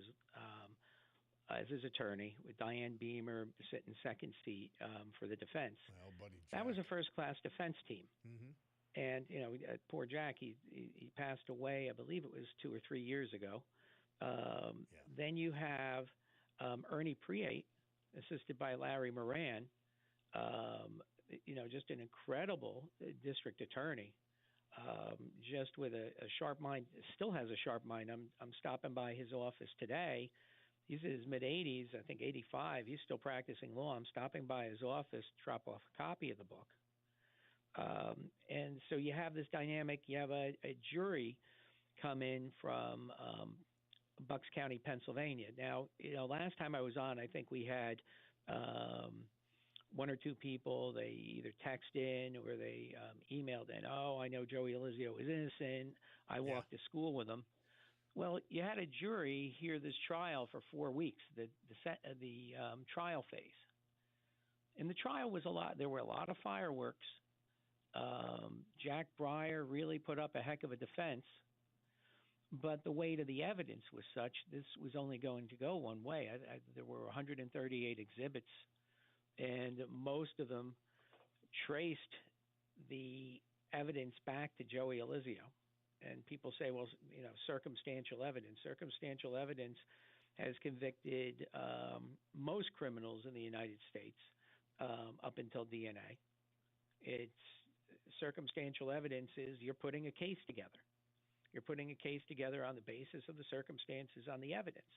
his attorney, with Diane Beamer sitting second seat for the defense. Well, buddy, Jack. That was a first-class defense team. Mm-hmm. And, poor Jack, he passed away, I believe it was 2 or 3 years ago. Then you have Ernie Priate, assisted by Larry Moran, just an incredible district attorney, just with a sharp mind, still has a sharp mind. I'm stopping by his office today. He's in his mid-80s, I think 85. He's still practicing law. I'm stopping by his office to drop off a copy of the book. And so you have this dynamic. You have a jury come in from Bucks County, Pennsylvania. Now, last time I was on, I think we had 1 or 2 people. They either text in or they emailed in. Oh, I know Joey Alizio is innocent. I walked to school with him. Well, you had a jury hear this trial for 4 weeks, the trial phase. And the trial was there were a lot of fireworks. Jack Breyer really put up a heck of a defense, but the weight of the evidence was such this was only going to go one way. There were 138 exhibits, and most of them traced the evidence back to Joey Alizio. And people say, well, circumstantial evidence. Circumstantial evidence has convicted most criminals in the United States up until DNA. It's circumstantial evidence is you're putting a case together. You're putting a case together on the basis of the circumstances on the evidence.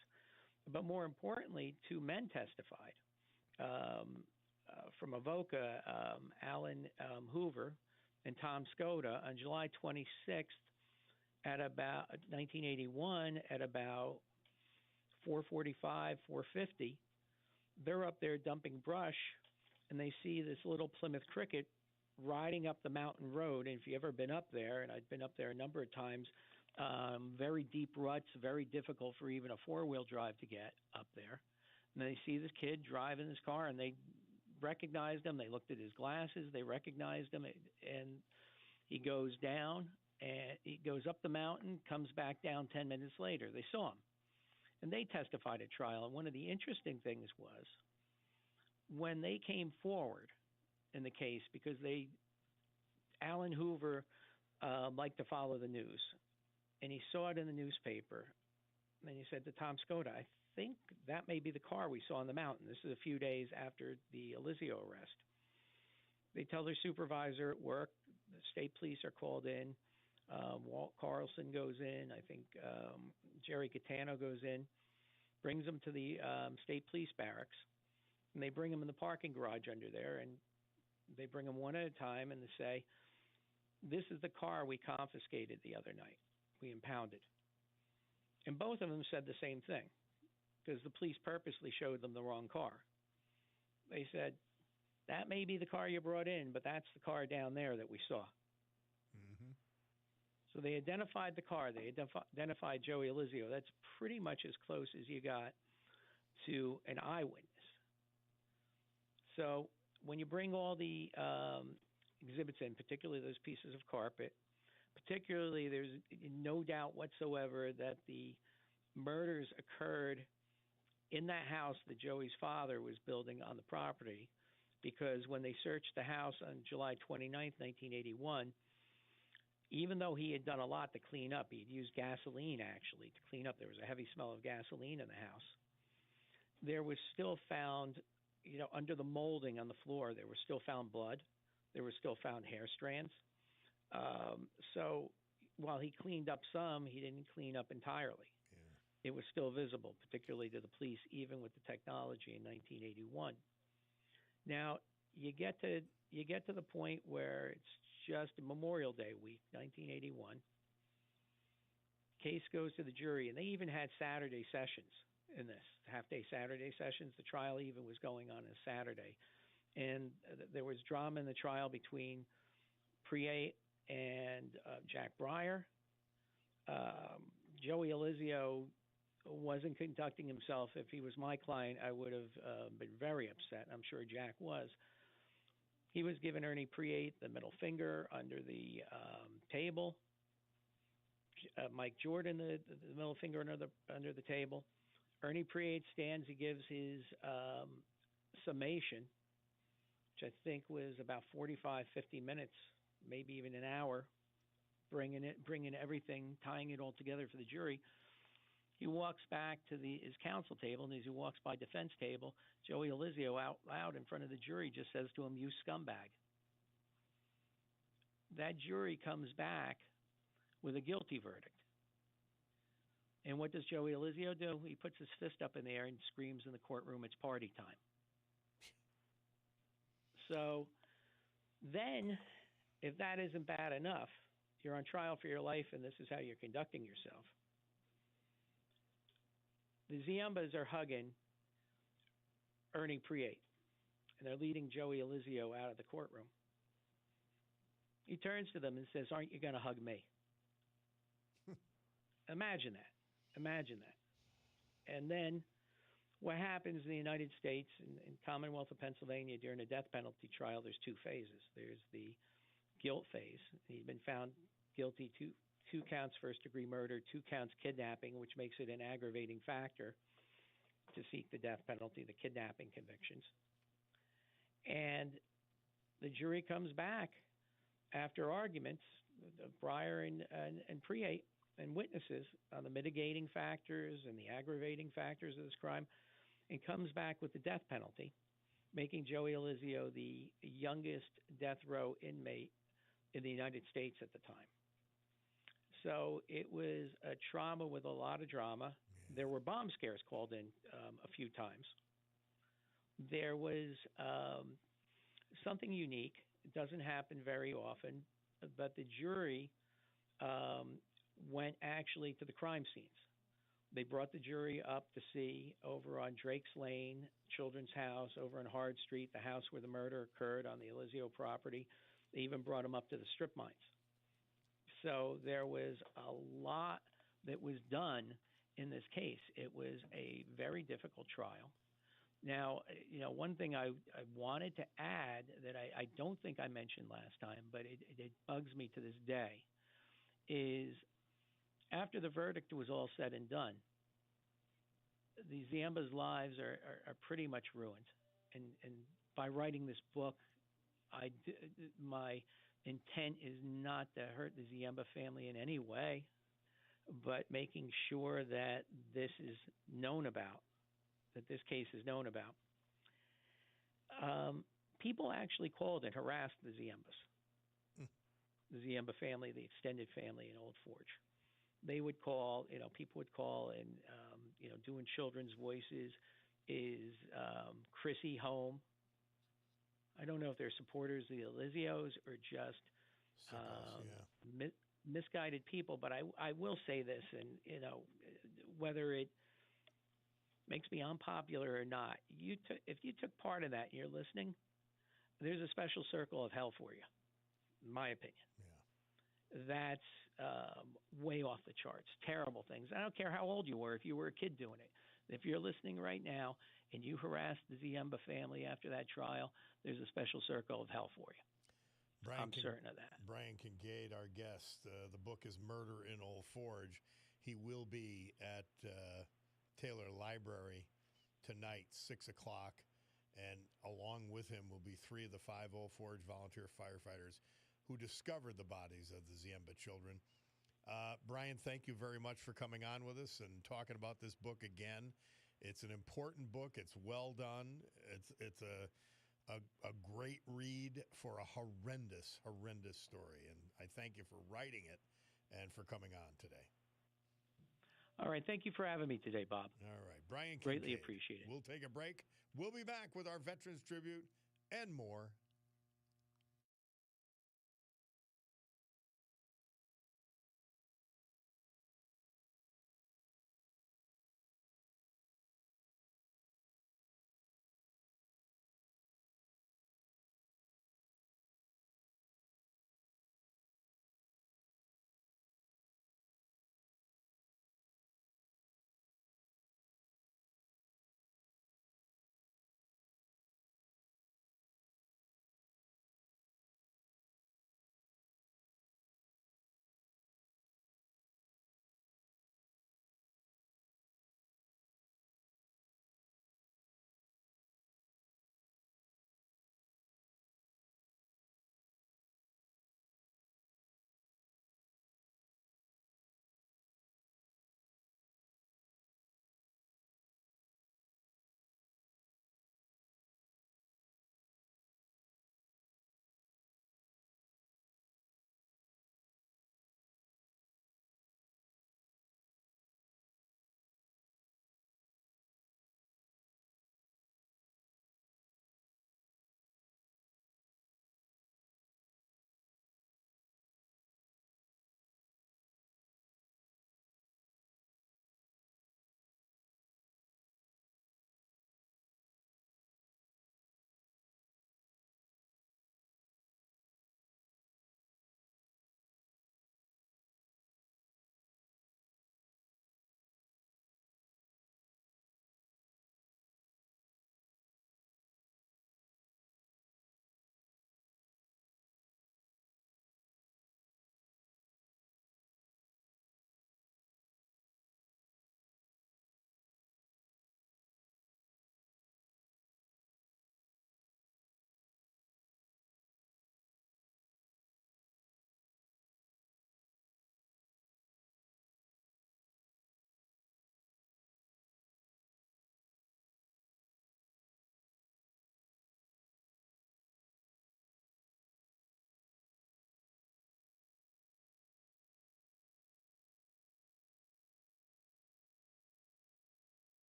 But more importantly, 2 men testified. From Avoca, Alan Hoover and Tom Skoda on July 26th at about 1981 at about 4:45, 4:50, they're up there dumping brush, and they see this little Plymouth Cricket riding up the mountain road. And if you've ever been up there, and I've been up there a number of times, very deep ruts, very difficult for even a 4-wheel drive to get up there. And they see this kid driving this car, and they recognized him. They looked at his glasses. They recognized him, and he goes down, and he goes up the mountain, comes back down 10 minutes later. They saw him, and they testified at trial. And one of the interesting things was when they came forward in the case, because Alan Hoover liked to follow the news, and he saw it in the newspaper, and he said to Tom Skoda, I think that may be the car we saw on the mountain. This is a few days after the Alizio arrest. They tell their supervisor at work. The state police are called in. Walt Carlson goes in. I think Jerry Catano goes in, brings them to the state police barracks, and they bring them in the parking garage under there, and they bring them one at a time, and they say, this is the car we confiscated the other night. We impounded. And both of them said the same thing, because the police purposely showed them the wrong car. They said, that may be the car you brought in, but that's the car down there that we saw. Mm-hmm. So they identified the car. They identified Joey Alizio. That's pretty much as close as you got to an eyewitness. So when you bring all the exhibits in, particularly those pieces of carpet, particularly there's no doubt whatsoever that the murders occurred in that house that Joey's father was building on the property, because when they searched the house on July 29th, 1981, even though he had done a lot to clean up, he had used gasoline actually to clean up. There was a heavy smell of gasoline in the house. There was still found, under the molding on the floor, there was still found blood. There was still found hair strands. So while he cleaned up some, he didn't clean up entirely. Yeah. It was still visible, particularly to the police, even with the technology in 1981. Now you get to the point where it's just Memorial Day week, 1981. Case goes to the jury, and they even had Saturday sessions in this, half-day Saturday sessions. The trial even was going on a Saturday. And there was drama in the trial between Priate and Jack Breyer. Joey Elizio wasn't conducting himself. If he was my client, I would have been very upset. I'm sure Jack was. He was giving Ernie Priate the middle finger under the table. Mike Jordan the middle finger under the table. Ernie Priate stands. He gives his summation, which I think was about 45, 50 minutes, maybe even an hour, bringing everything, tying it all together for the jury. He walks back to his counsel table, and as he walks by defense table, Joey Elizio out loud in front of the jury just says to him, "You scumbag." That jury comes back with a guilty verdict. And what does Joey Elizio do? He puts his fist up in the air and screams in the courtroom, "It's party time." So then, if that isn't bad enough, you're on trial for your life, and this is how you're conducting yourself. The Ziembas are hugging Ernie Priate, and they're leading Joey Elizio out of the courtroom. He turns to them and says, "Aren't you going to hug me?" Imagine that. Imagine that. And then what happens in the United States and Commonwealth of Pennsylvania during a death penalty trial, there's two phases. There's the guilt phase. He's been found guilty two counts first-degree murder, 2 counts kidnapping, which makes it an aggravating factor to seek the death penalty, the kidnapping convictions. And the jury comes back after arguments of Breyer and Priate and witnesses on the mitigating factors and the aggravating factors of this crime, and comes back with the death penalty, making Joey Elizio the youngest death row inmate in the United States at the time. So it was a trauma with a lot of drama. There were bomb scares called in a few times. There was something unique. It doesn't happen very often, but the jury went actually to the crime scenes. They brought the jury up to see over on Drake's Lane, Children's House, over on Hard Street, the house where the murder occurred on the Elizio property. They even brought them up to the strip mines. So there was a lot that was done in this case. It was a very difficult trial. Now, one thing I wanted to add that I don't think I mentioned last time, but it bugs me to this day, is after the verdict was all said and done, the Ziembas' lives are pretty much ruined. And by writing this book, my intent is not to hurt the Ziemba family in any way, but making sure that this is known about, that this case is known about. People actually called and harassed the Ziembas, the Ziemba family, the extended family in Old Forge. They would call, people would call and, doing children's voices. Is Chrissy home? I don't know if they're supporters of the Elizios or just misguided people, but I will say this, and whether it makes me unpopular or not, if you took part in that and you're listening, there's a special circle of hell for you, in my opinion. Yeah. That's way off the charts. Terrible things. I don't care how old you were. If you were a kid doing it, If you're listening right now and you harassed the Ziemba family after that trial, there's a special circle of hell for you. I'm certain of that. Brian Kincaid, our guest. The book is Murder in Old Forge. He will be at Taylor Library tonight, 6 o'clock. And along with him will be 3 of the 5 Old Forge volunteer firefighters who discovered the bodies of the Ziemba children. Brian, thank you very much for coming on with us and talking about this book again. It's an important book. It's well done. It's a great read for a horrendous story. And I thank you for writing it and for coming on today. All right. Thank you for having me today, Bob. All right. Brian Kincaid. Greatly appreciate it. We'll take a break. We'll be back with our Veterans Tribute and more.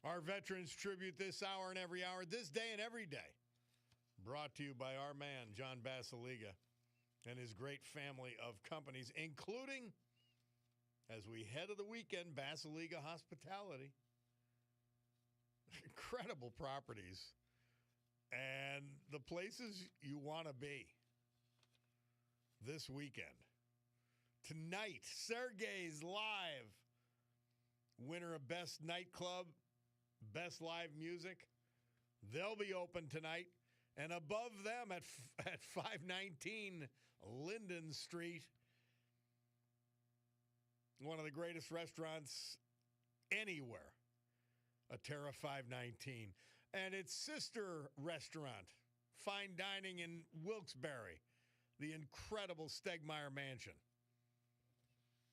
Our Veterans Tribute this hour and every hour, this day and every day. Brought to you by our man, John Basiliga, and his great family of companies, including, as we head of the weekend, Basiliga Hospitality. Incredible properties and the places you want to be this weekend. Tonight, Sergey's Live, winner of Best Nightclub, Best Live Music. They'll be open tonight. And above them at 519 Linden Street, one of the greatest restaurants anywhere, a Terra 519. And its sister restaurant, fine dining in Wilkes-Barre, the incredible Stegmeyer Mansion.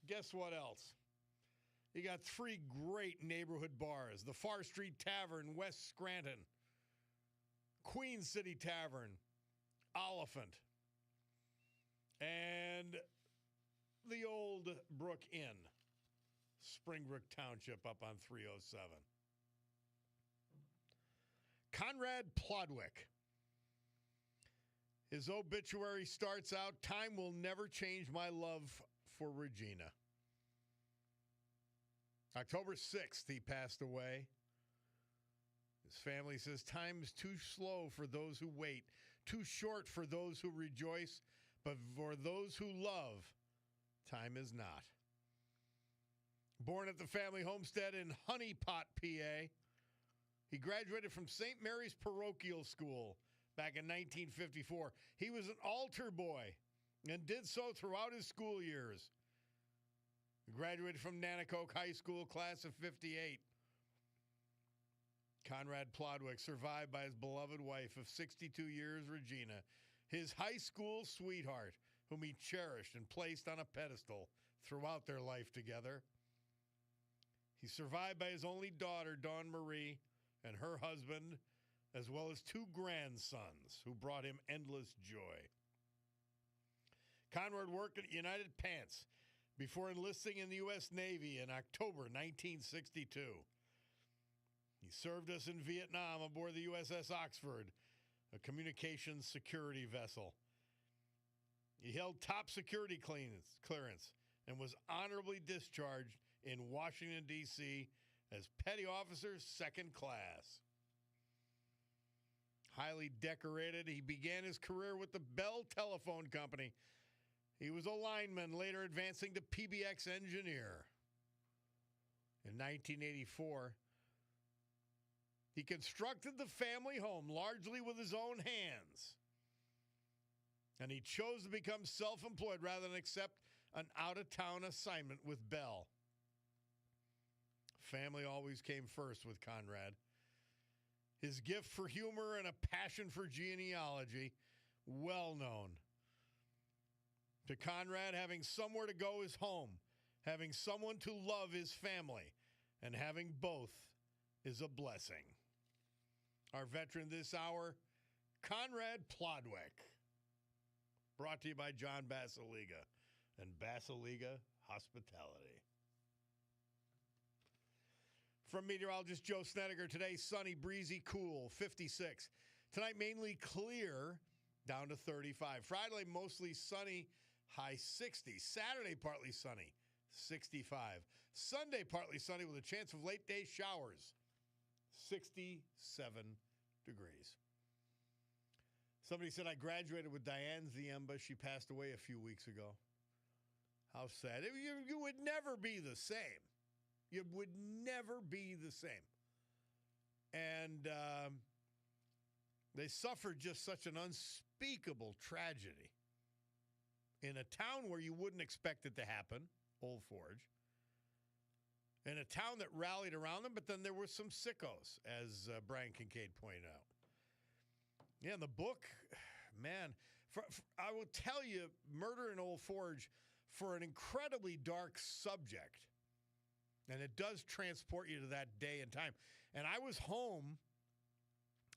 Guess what else? You got 3 great neighborhood bars. The Far Street Tavern, West Scranton. Queen City Tavern, Oliphant. And the Old Brook Inn, Springbrook Township up on 307. Conrad Plodwick. His obituary starts out, "Time will never change my love for Regina." October 6th, he passed away. His family says, time is too slow for those who wait, too short for those who rejoice, but for those who love, time is not. Born at the family homestead in Honey Pot, PA, he graduated from St. Mary's Parochial School back in 1954. He was an altar boy and did so throughout his school years. He graduated from Nanacoke High School, class of 58. Conrad Plodwick, survived by his beloved wife of 62 years, Regina, his high school sweetheart, whom he cherished and placed on a pedestal throughout their life together. He's survived by his only daughter, Dawn Marie, and her husband, as well as two grandsons who brought him endless joy. Conrad worked at United Pants before enlisting in the U.S. Navy in October 1962. He served us in Vietnam aboard the USS Oxford, a communications security vessel. He held top security clearance and was honorably discharged in Washington, D.C. as Petty Officer Second Class. Highly decorated, he began his career with the Bell Telephone Company. He was a lineman, later advancing to PBX engineer. In 1984, he constructed the family home largely with his own hands. And he chose to become self-employed rather than accept an out-of-town assignment with Bell. Family always came first with Conrad. His gift for humor and a passion for genealogy, well known. To Conrad, having somewhere to go is home. Having someone to love is family. And having both is a blessing. Our veteran this hour, Conrad Plodwick. Brought to you by John Basiliga and Basiliga Hospitality. From meteorologist Joe Snedeker, today sunny, breezy, cool, 56. Tonight mainly clear, down to 35. Friday mostly sunny, high 60. Saturday partly sunny, 65. Sunday partly sunny with a chance of late day showers, 67 degrees. Somebody said I graduated with Diane Ziemba. She passed away a few weeks ago. How sad. You would never be the same. You would never be the same. And they suffered just such an unspeakable tragedy in a town where you wouldn't expect it to happen, Old Forge. In a town that rallied around them, but then there were some sickos, as Brian Kincaid pointed out. Yeah, in the book, man, I will tell you, Murder in Old Forge, for an incredibly dark subject, and it does transport you to that day and time. And I was home.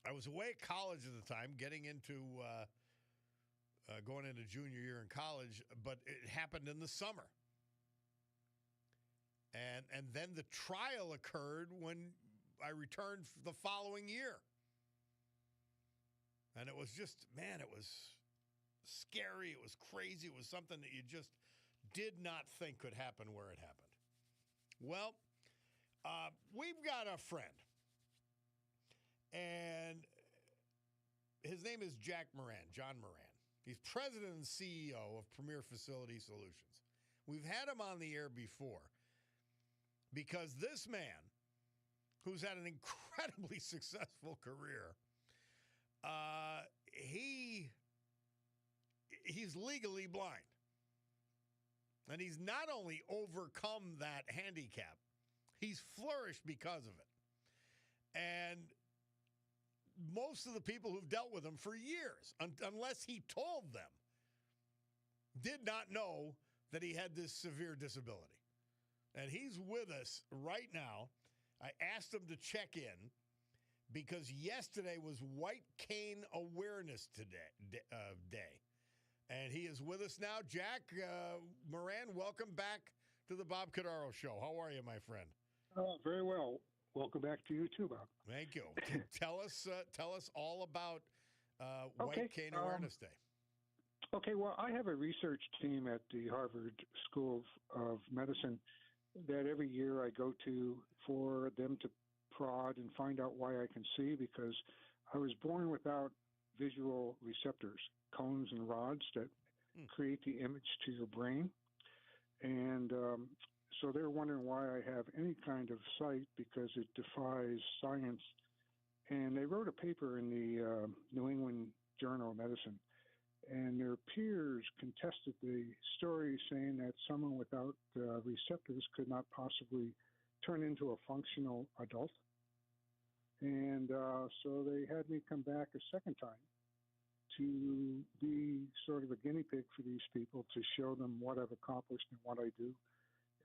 I was away at college at the time, getting into going into junior year in college, but it happened in the summer. And then the trial occurred when I returned the following year. And it was just, man, it was scary. It was crazy. It was something that you just did not think could happen where it happened. Well, we've got a friend. And his name is Jack Moran, John Moran. He's president and CEO of Premier Facility Solutions. We've had him on the air before because this man, who's had an incredibly successful career, he's legally blind. And he's not only overcome that handicap, he's flourished because of it. And most of the people who've dealt with him for years, unless he told them, did not know that he had this severe disability. And he's with us right now. I asked him to check in because yesterday was White Cane Awareness Day. And he is with us now. Jack Moran, welcome back to the Bob Cordaro Show. How are you, my friend? Very well. Welcome back to you too, Bob. Thank you. Tell us all about White Cane Awareness Day. Okay, well, I have a research team at the Harvard School of Medicine, that every year I go to for them to prod and find out why I can see, because I was born without visual receptors, cones and rods that create the image to your brain. And so they're wondering why I have any kind of sight, because it defies science. And they wrote a paper in the New England Journal of Medicine, and their peers contested the story, saying that someone without receptors could not possibly turn into a functional adult. And so they had me come back a second time to be sort of a guinea pig for these people, to show them what I've accomplished and what I do.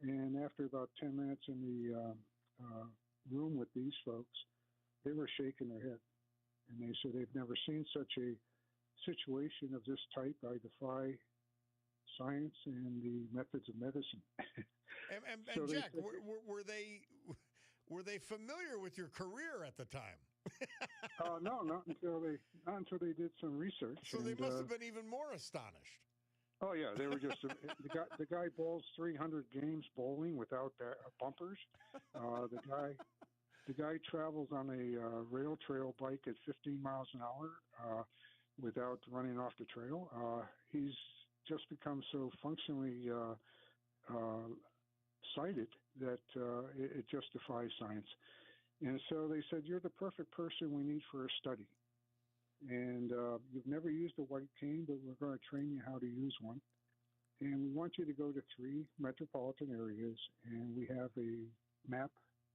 And after about 10 minutes in the room with these folks, they were shaking their head. And they said they've never seen such a situation of this type. I defy science and the methods of medicine. And So Jack, said, were they familiar with your career at the time? no, not until they did some research. So they must have been even more astonished. Oh yeah, they were just the guy bowls 300 games bowling without bumpers. The guy travels on a rail trail bike at 15 miles an hour without running off the trail. He's just become so functionally sighted that it just defies science. And so they said, you're the perfect person we need for a study. And you've never used a white cane, but we're going to train you how to use one. And we want you to go to 3 metropolitan areas, and we have a map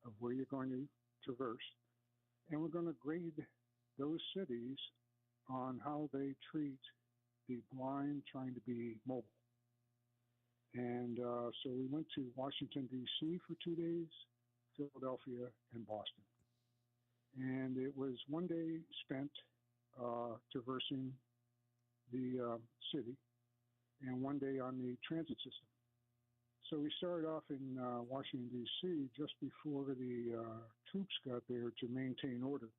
of where you're going to traverse. And we're going to grade those cities on how they treat the blind trying to be mobile. And so we went to Washington, D.C. for 2 days, Philadelphia, and Boston. And it was one day spent traversing the city and one day on the transit system. So we started off in Washington, D.C. just before the troops got there to maintain order.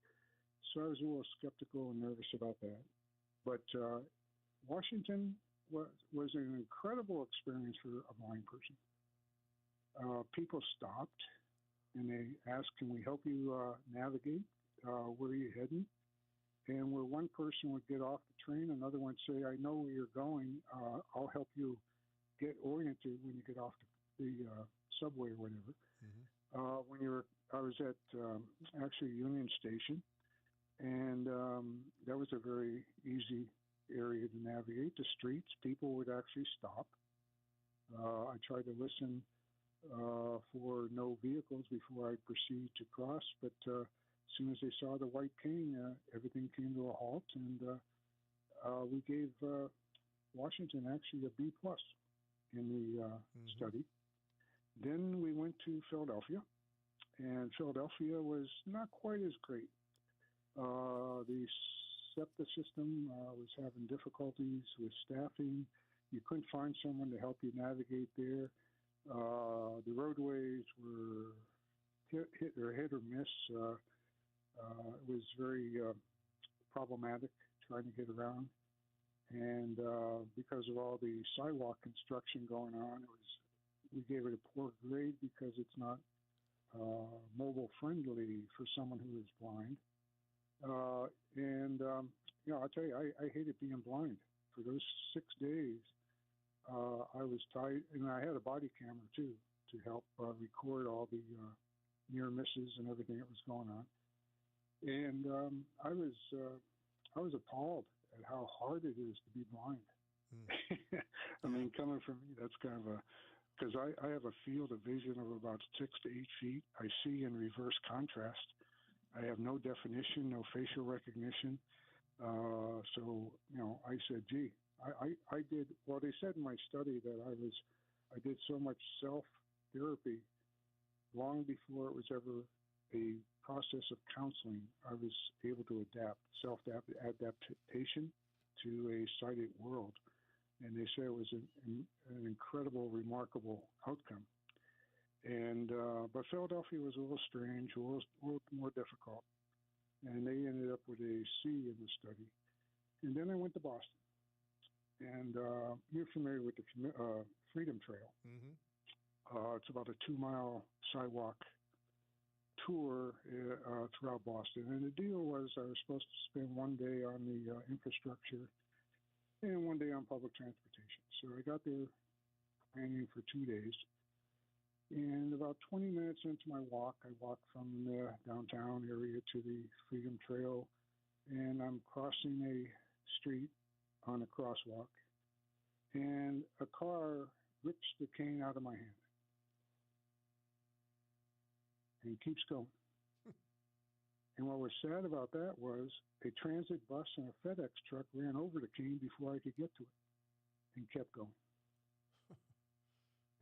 So I was a little skeptical and nervous about that. But Washington was an incredible experience for a blind person. People stopped and they asked, can we help you navigate? Where are you heading? And where one person would get off the train, another one would say, I know where you're going. I'll help you get oriented when you get off the subway or whatever. Mm-hmm. I was at actually Union Station, and that was a very easy area to navigate. The streets, people would actually stop. I tried to listen for no vehicles before I proceed to cross, but as soon as they saw the white cane, everything came to a halt, and we gave Washington actually a B+ in the study. Then we went to Philadelphia, and Philadelphia was not quite as great. The SEPTA system was having difficulties with staffing. You couldn't find someone to help you navigate there. The roadways were hit or miss. It was very problematic trying to get around. And because of all the sidewalk construction going on, we gave it a poor grade because it's not mobile friendly for someone who is blind. I'll tell you, I hated being blind. For those 6 days, I was tight, and I had a body camera too to help record all the near misses and everything that was going on. And I was appalled at how hard it is to be blind. I mean, coming from me, that's kind of because I have a field of vision of about 6 to 8 feet. I see in reverse contrast. I have no definition, no facial recognition. So, I said, gee, I did, well, they said in my study that I did so much self-therapy long before it was ever a process of counseling. I was able to adapt, self-adaptation to a sighted world. And they say it was an incredible, remarkable outcome. And but Philadelphia was a little strange, a little more difficult. And they ended up with a C in the study. And then I went to Boston. And you're familiar with the Freedom Trail. Mm-hmm. It's about a 2 mile sidewalk tour throughout Boston. And the deal was I was supposed to spend one day on the infrastructure and one day on public transportation. So I got there planning for 2 days. And about 20 minutes into my walk, I walked from the downtown area to the Freedom Trail, and I'm crossing a street on a crosswalk, and a car rips the cane out of my hand and keeps going. And what was sad about that was a transit bus and a FedEx truck ran over the cane before I could get to it and kept going.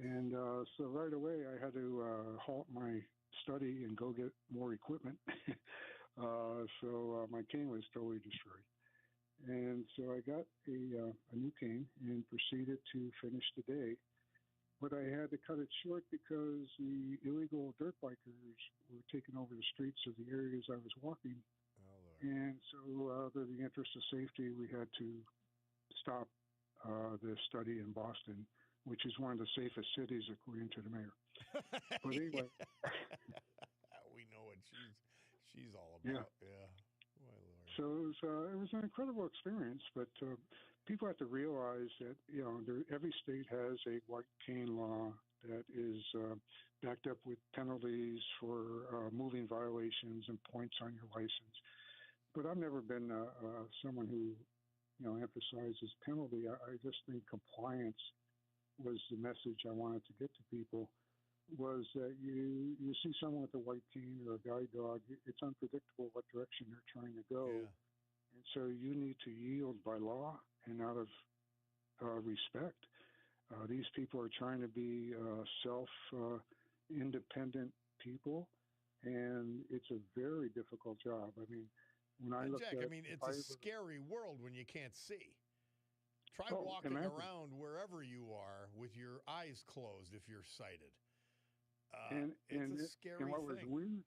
And so right away I had to halt my study and go get more equipment. So my cane was totally destroyed. And so I got a new cane and proceeded to finish the day. But I had to cut it short because the illegal dirt bikers were taking over the streets of the areas I was walking. Oh, Lord. And so, in the interest of safety, we had to stop the study in Boston, which is one of the safest cities according to the mayor. But anyway, we know what she's all about. Yeah. My Lord. So it was an incredible experience, but people have to realize that every state has a white cane law that is backed up with penalties for moving violations and points on your license. But I've never been someone who emphasizes penalty. I just think compliance was the message I wanted to get to people. Was that you see someone with a white cane or a guide dog, it's unpredictable what direction they're trying to go. Yeah. And so you need to yield by law and out of respect. These people are trying to be self-independent people, and it's a very difficult job. I mean, when I look Jack, at... it's a scary world when you can't see. Try walking around wherever you are with your eyes closed if you're sighted. It's a scary what thing. Was weird,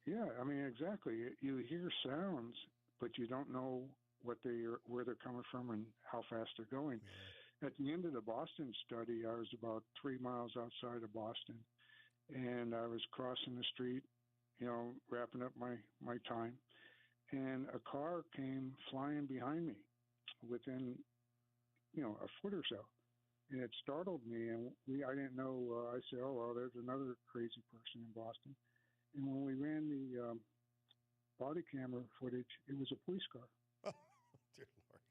yeah, I mean, exactly. You hear sounds, but you don't know where they're coming from and how fast they're going. Yeah. At the end of the Boston study, I was about 3 miles outside of Boston, and I was crossing the street, wrapping up my time, and a car came flying behind me within, a foot or so. And it startled me, and I didn't know. I said, "Oh well, there's another crazy person in Boston." And when we ran the body camera footage, it was a police car. Oh, dear Lord,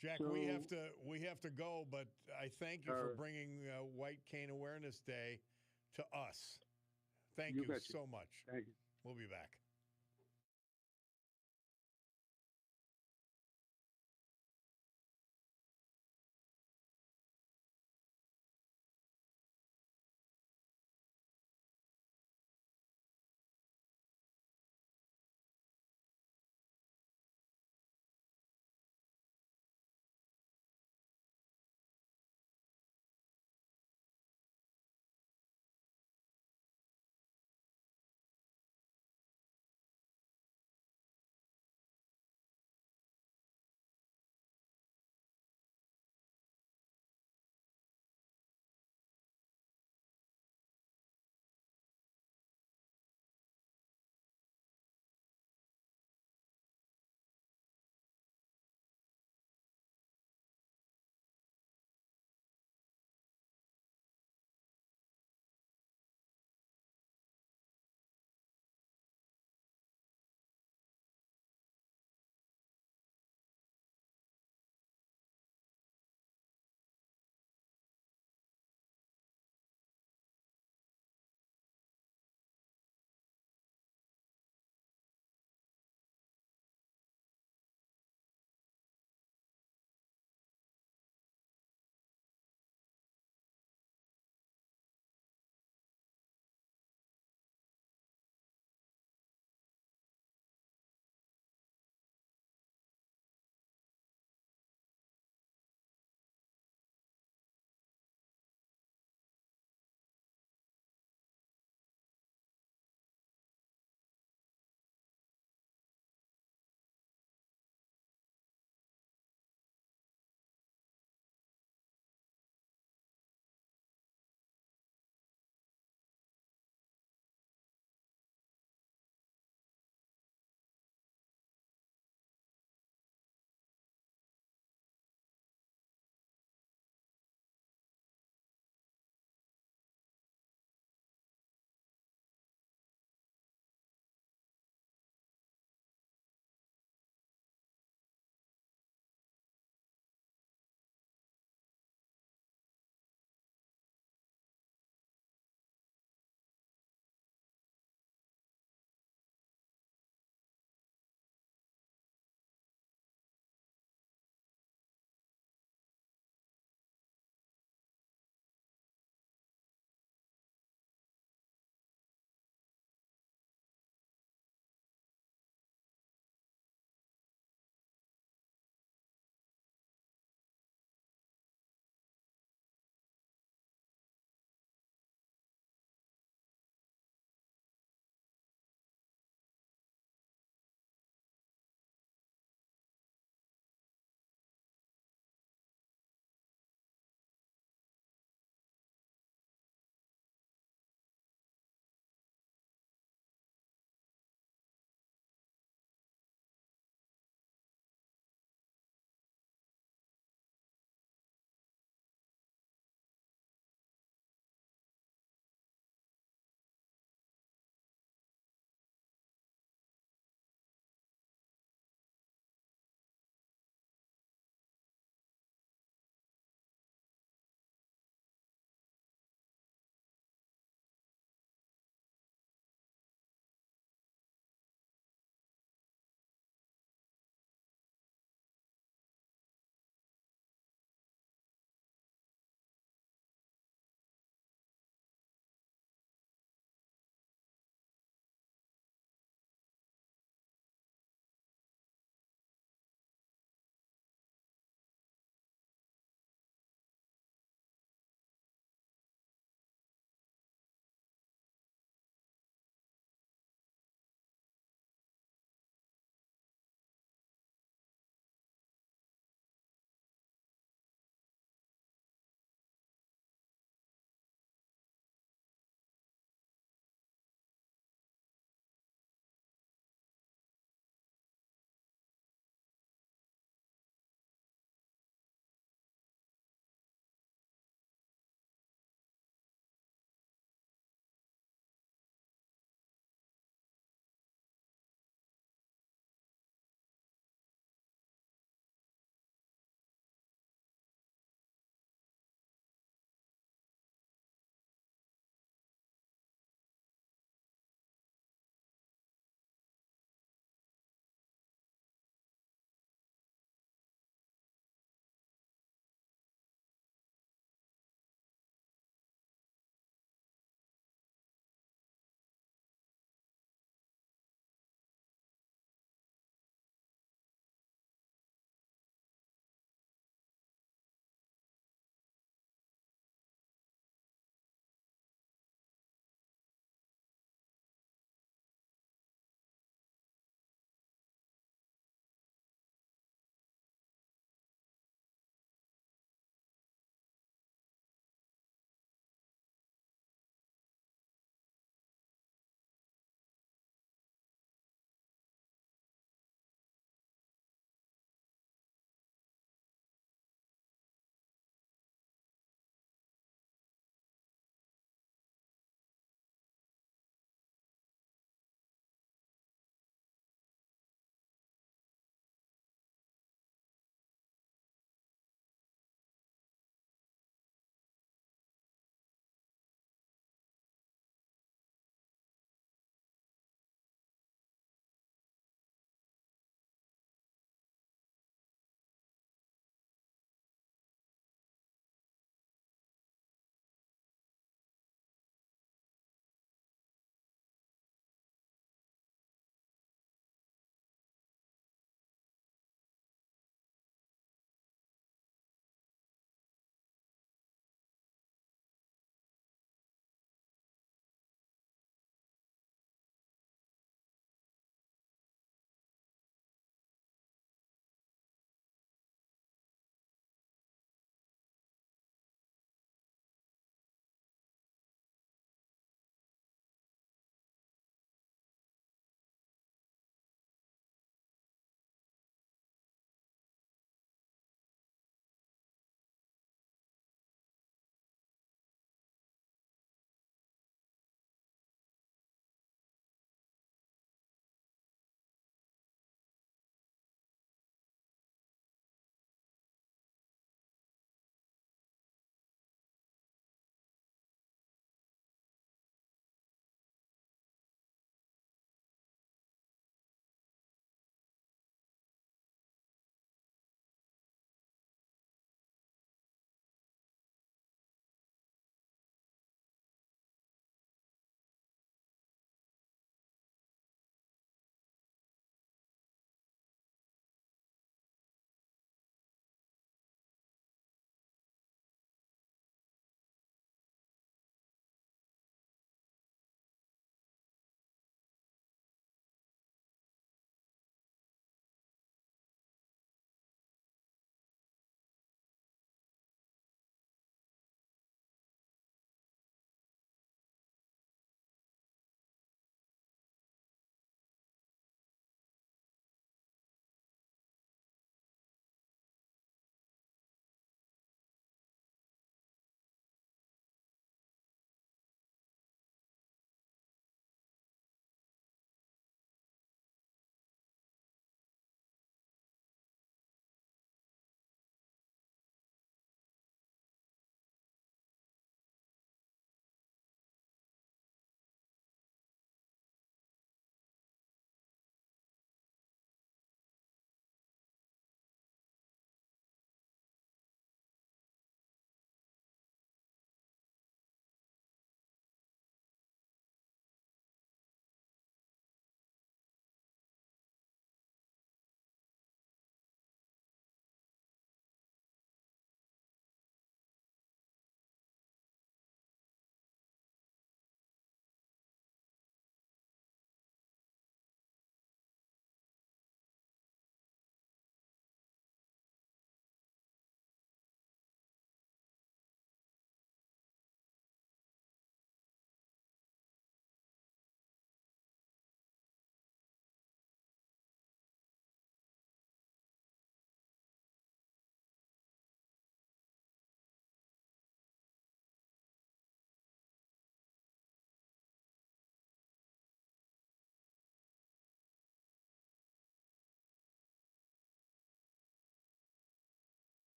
Jack, So, we have to go, but I thank you for bringing White Cane Awareness Day to us. Thank you so much. Thank you. We'll be back.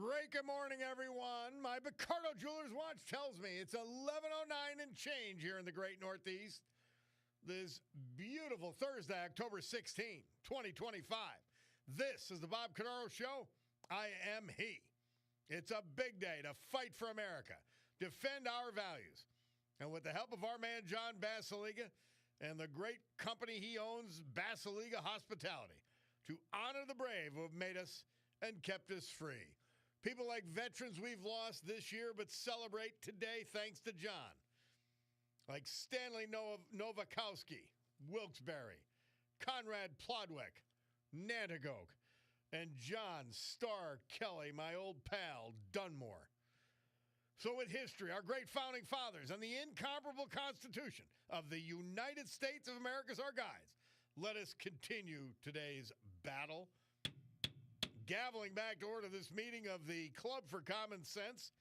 Great good morning, everyone. My Picardo Jewelers watch tells me it's 11:09 and change here in the great Northeast. This beautiful Thursday, October 16, 2025. This is the Bob Cordaro Show. I am he. It's a big day to fight for America, defend our values, and with the help of our man John Basiliga and the great company he owns, Basiliga Hospitality, to honor the brave who have made us and kept us free. People like veterans we've lost this year, but celebrate today thanks to John. Like Stanley Novakowski, Wilkes-Barre, Conrad Plodwick, Nanticoke, and John Starr Kelly, my old pal, Dunmore. So with history, our great founding fathers, and the incomparable Constitution of the United States of America as our guides, let us continue today's battle. Gaveling back to order this meeting of the Club for Common Sense,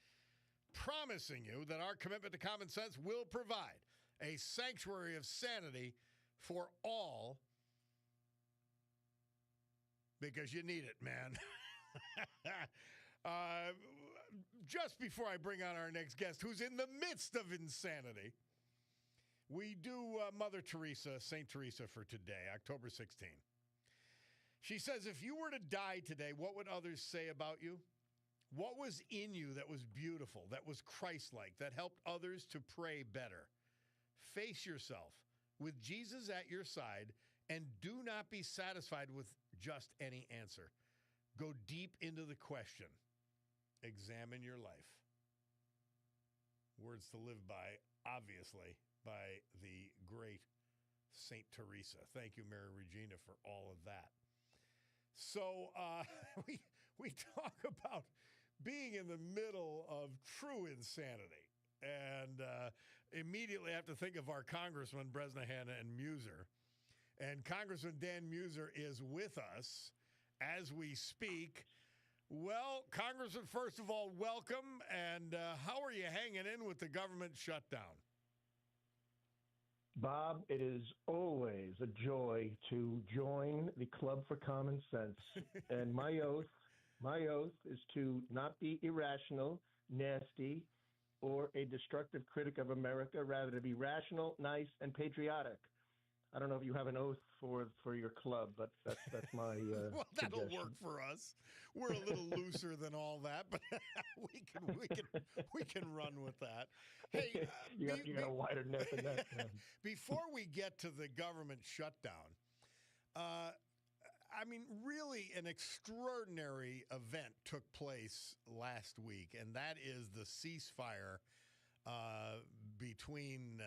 promising you that our commitment to common sense will provide a sanctuary of sanity for all, because you need it, man. Just before I bring on our next guest, who's in the midst of insanity, we do Mother Teresa, St. Teresa for today, October 16th. She says, if you were to die today, what would others say about you? What was in you that was beautiful, that was Christ-like, that helped others to pray better? Face yourself with Jesus at your side, and do not be satisfied with just any answer. Go deep into the question. Examine your life. Words to live by, obviously, by the great St. Teresa. Thank you, Mary Regina, for all of that. So we talk about being in the middle of true insanity. And immediately I have to think of our Congressman, Bresnahan and Muser. And Congressman Dan Muser is with us as we speak. Well, Congressman, first of all, welcome. And how are you hanging in with the government shutdown? Bob, it is always a joy to join the Club for Common Sense. And my oath is to not be irrational, nasty, or a destructive critic of America, rather to be rational, nice, and patriotic. I don't know if you have an oath for your club, but that's my well, that'll suggestion. work for us. We're a little looser than all that, but we can run with that. Hey, you got a wider net than that. Yeah. Before we get to the government shutdown, I mean, really an extraordinary event took place last week, and that is the ceasefire between,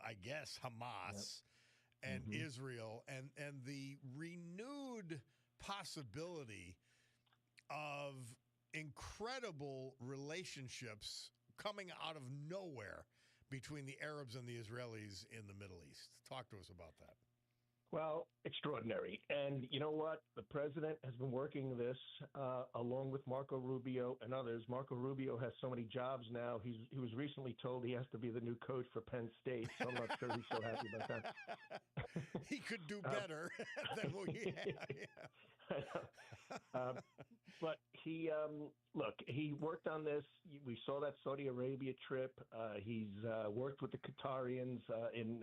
I guess, Hamas and Israel, and the renewed possibility of incredible relationships coming out of nowhere between the Arabs and the Israelis in the Middle East. Talk to us about that. Well, extraordinary. And you know what? The president has been working this along with Marco Rubio and others. Marco Rubio has so many jobs now. He was recently told he has to be the new coach for Penn State. So I'm not sure he's so happy about that. He could do better than what he had. But he, look, he worked on this. We saw that Saudi Arabia trip. He's worked with the Qatarians in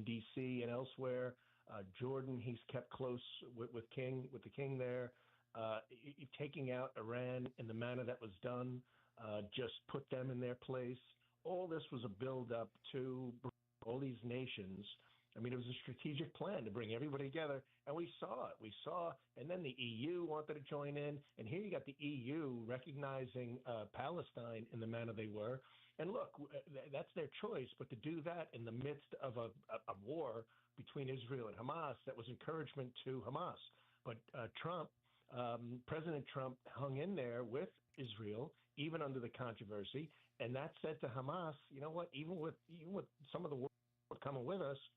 D.C. and elsewhere. Jordan, he's kept close with the king there. Taking out Iran in the manner that was done, just put them in their place. All this was a build-up to all these nations. I mean, it was a strategic plan to bring everybody together, and we saw it. And then the EU wanted to join in, and here you got the EU recognizing Palestine in the manner they were. And look, that's their choice, but to do that in the midst of a war between Israel and Hamas, that was encouragement to Hamas. But President Trump hung in there with Israel, even under the controversy, and that said to Hamas, you know what, even with some of the war coming with us,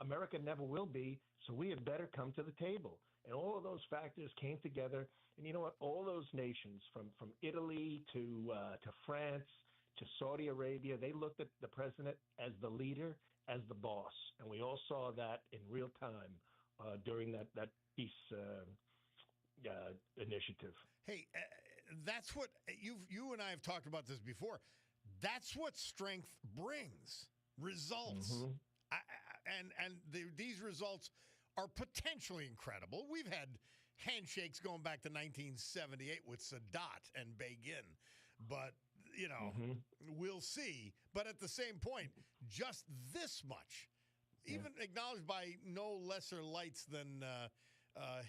America never will be, so we had better come to the table. And all of those factors came together, and you know what, all those nations, from Italy to France to Saudi Arabia, they looked at the president as the leader, as the boss. And we all saw that in real time during that peace initiative. Hey, that's what you and I have talked about this before. That's what strength brings, results. Mm-hmm. These results are potentially incredible. We've had handshakes going back to 1978 with Sadat and Begin, but we'll see. But at the same point, just this much, even acknowledged by no lesser lights than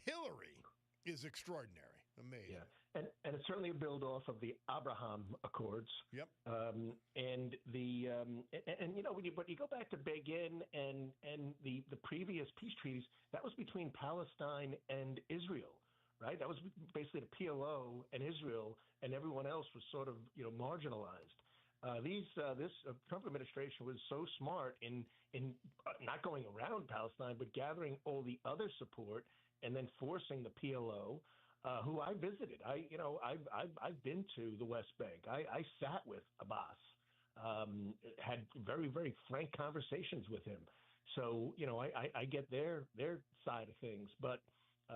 Hillary, is extraordinary. Amazing. Yeah. And it's certainly a build off of the Abraham Accords. Yep. And when you go back to Begin and the previous peace treaties, that was between Palestine and Israel, right? That was basically the PLO and Israel, and everyone else was sort of marginalized. This Trump administration was so smart in not going around Palestine, but gathering all the other support and then forcing the PLO. Who I visited. I've been to the West Bank. I sat with Abbas, had very, very frank conversations with him. So I get their side of things. But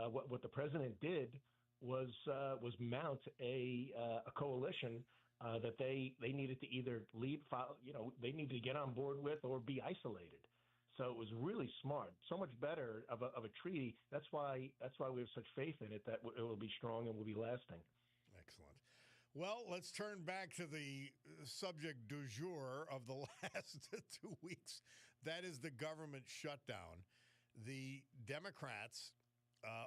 what the president did was mount a coalition that they needed to either they needed to get on board with or be isolated. So it was really smart, so much better of a treaty. That's why we have such faith in it that it will be strong and will be lasting. Excellent. Well, let's turn back to the subject du jour of the last 2 weeks. That is the government shutdown. The Democrats,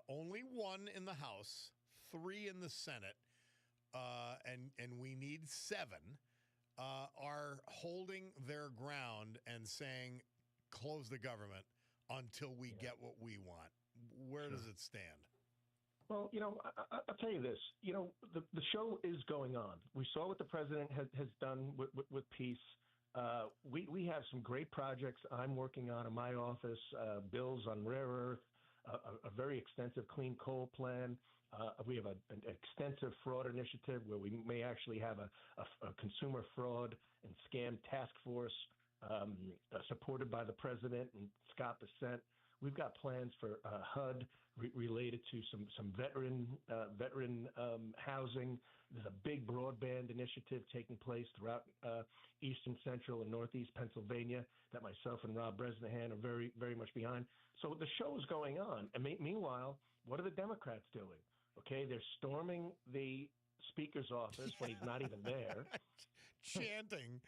only one in the House, 3 in the Senate, and we need 7, are holding their ground and saying, close the government until we get what we want. Where does it stand? Well, I'll tell you this. The show is going on. We saw what the president has done with peace. We have some great projects I'm working on in my office, bills on rare earth, a very extensive clean coal plan. We have an extensive fraud initiative where we may actually have a consumer fraud and scam task force supported by the president and Scott Bessent. We've got plans for HUD related to some veteran housing. There's a big broadband initiative taking place throughout eastern, central, and northeast Pennsylvania that myself and Rob Bresnahan are very, very much behind. So the show is going on. And meanwhile, what are the Democrats doing? Okay, they're storming the speaker's office when he's not even there. chanting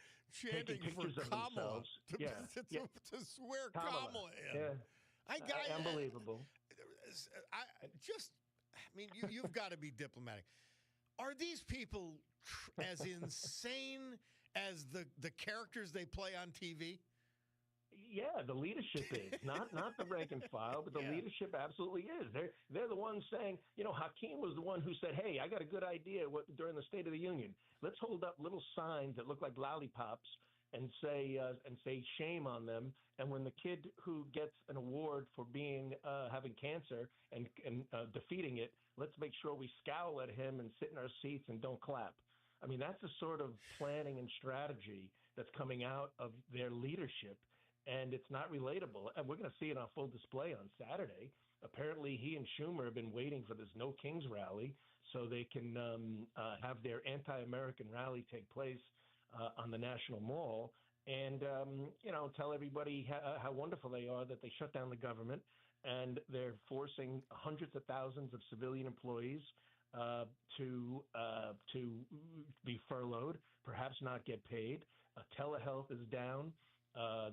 Taking for pictures of Kamala themselves. to swear Kamala in. Yeah. Unbelievable. You've got to be diplomatic. Are these people as insane as the characters they play on TV? Yeah, the leadership is not the rank and file, but the leadership absolutely is. They're the ones saying, Hakeem was the one who said, "Hey, I got a good idea during the State of the Union. Let's hold up little signs that look like lollipops and say shame on them. And when the kid who gets an award for having cancer and defeating it, let's make sure we scowl at him and sit in our seats and don't clap." I mean, that's the sort of planning and strategy that's coming out of their leadership. And it's not relatable. And we're going to see it on full display on Saturday. Apparently, he and Schumer have been waiting for this No Kings rally so they can have their anti-American rally take place on the National Mall and, tell everybody how wonderful they are that they shut down the government and they're forcing hundreds of thousands of civilian employees to be furloughed, perhaps not get paid. Telehealth is down.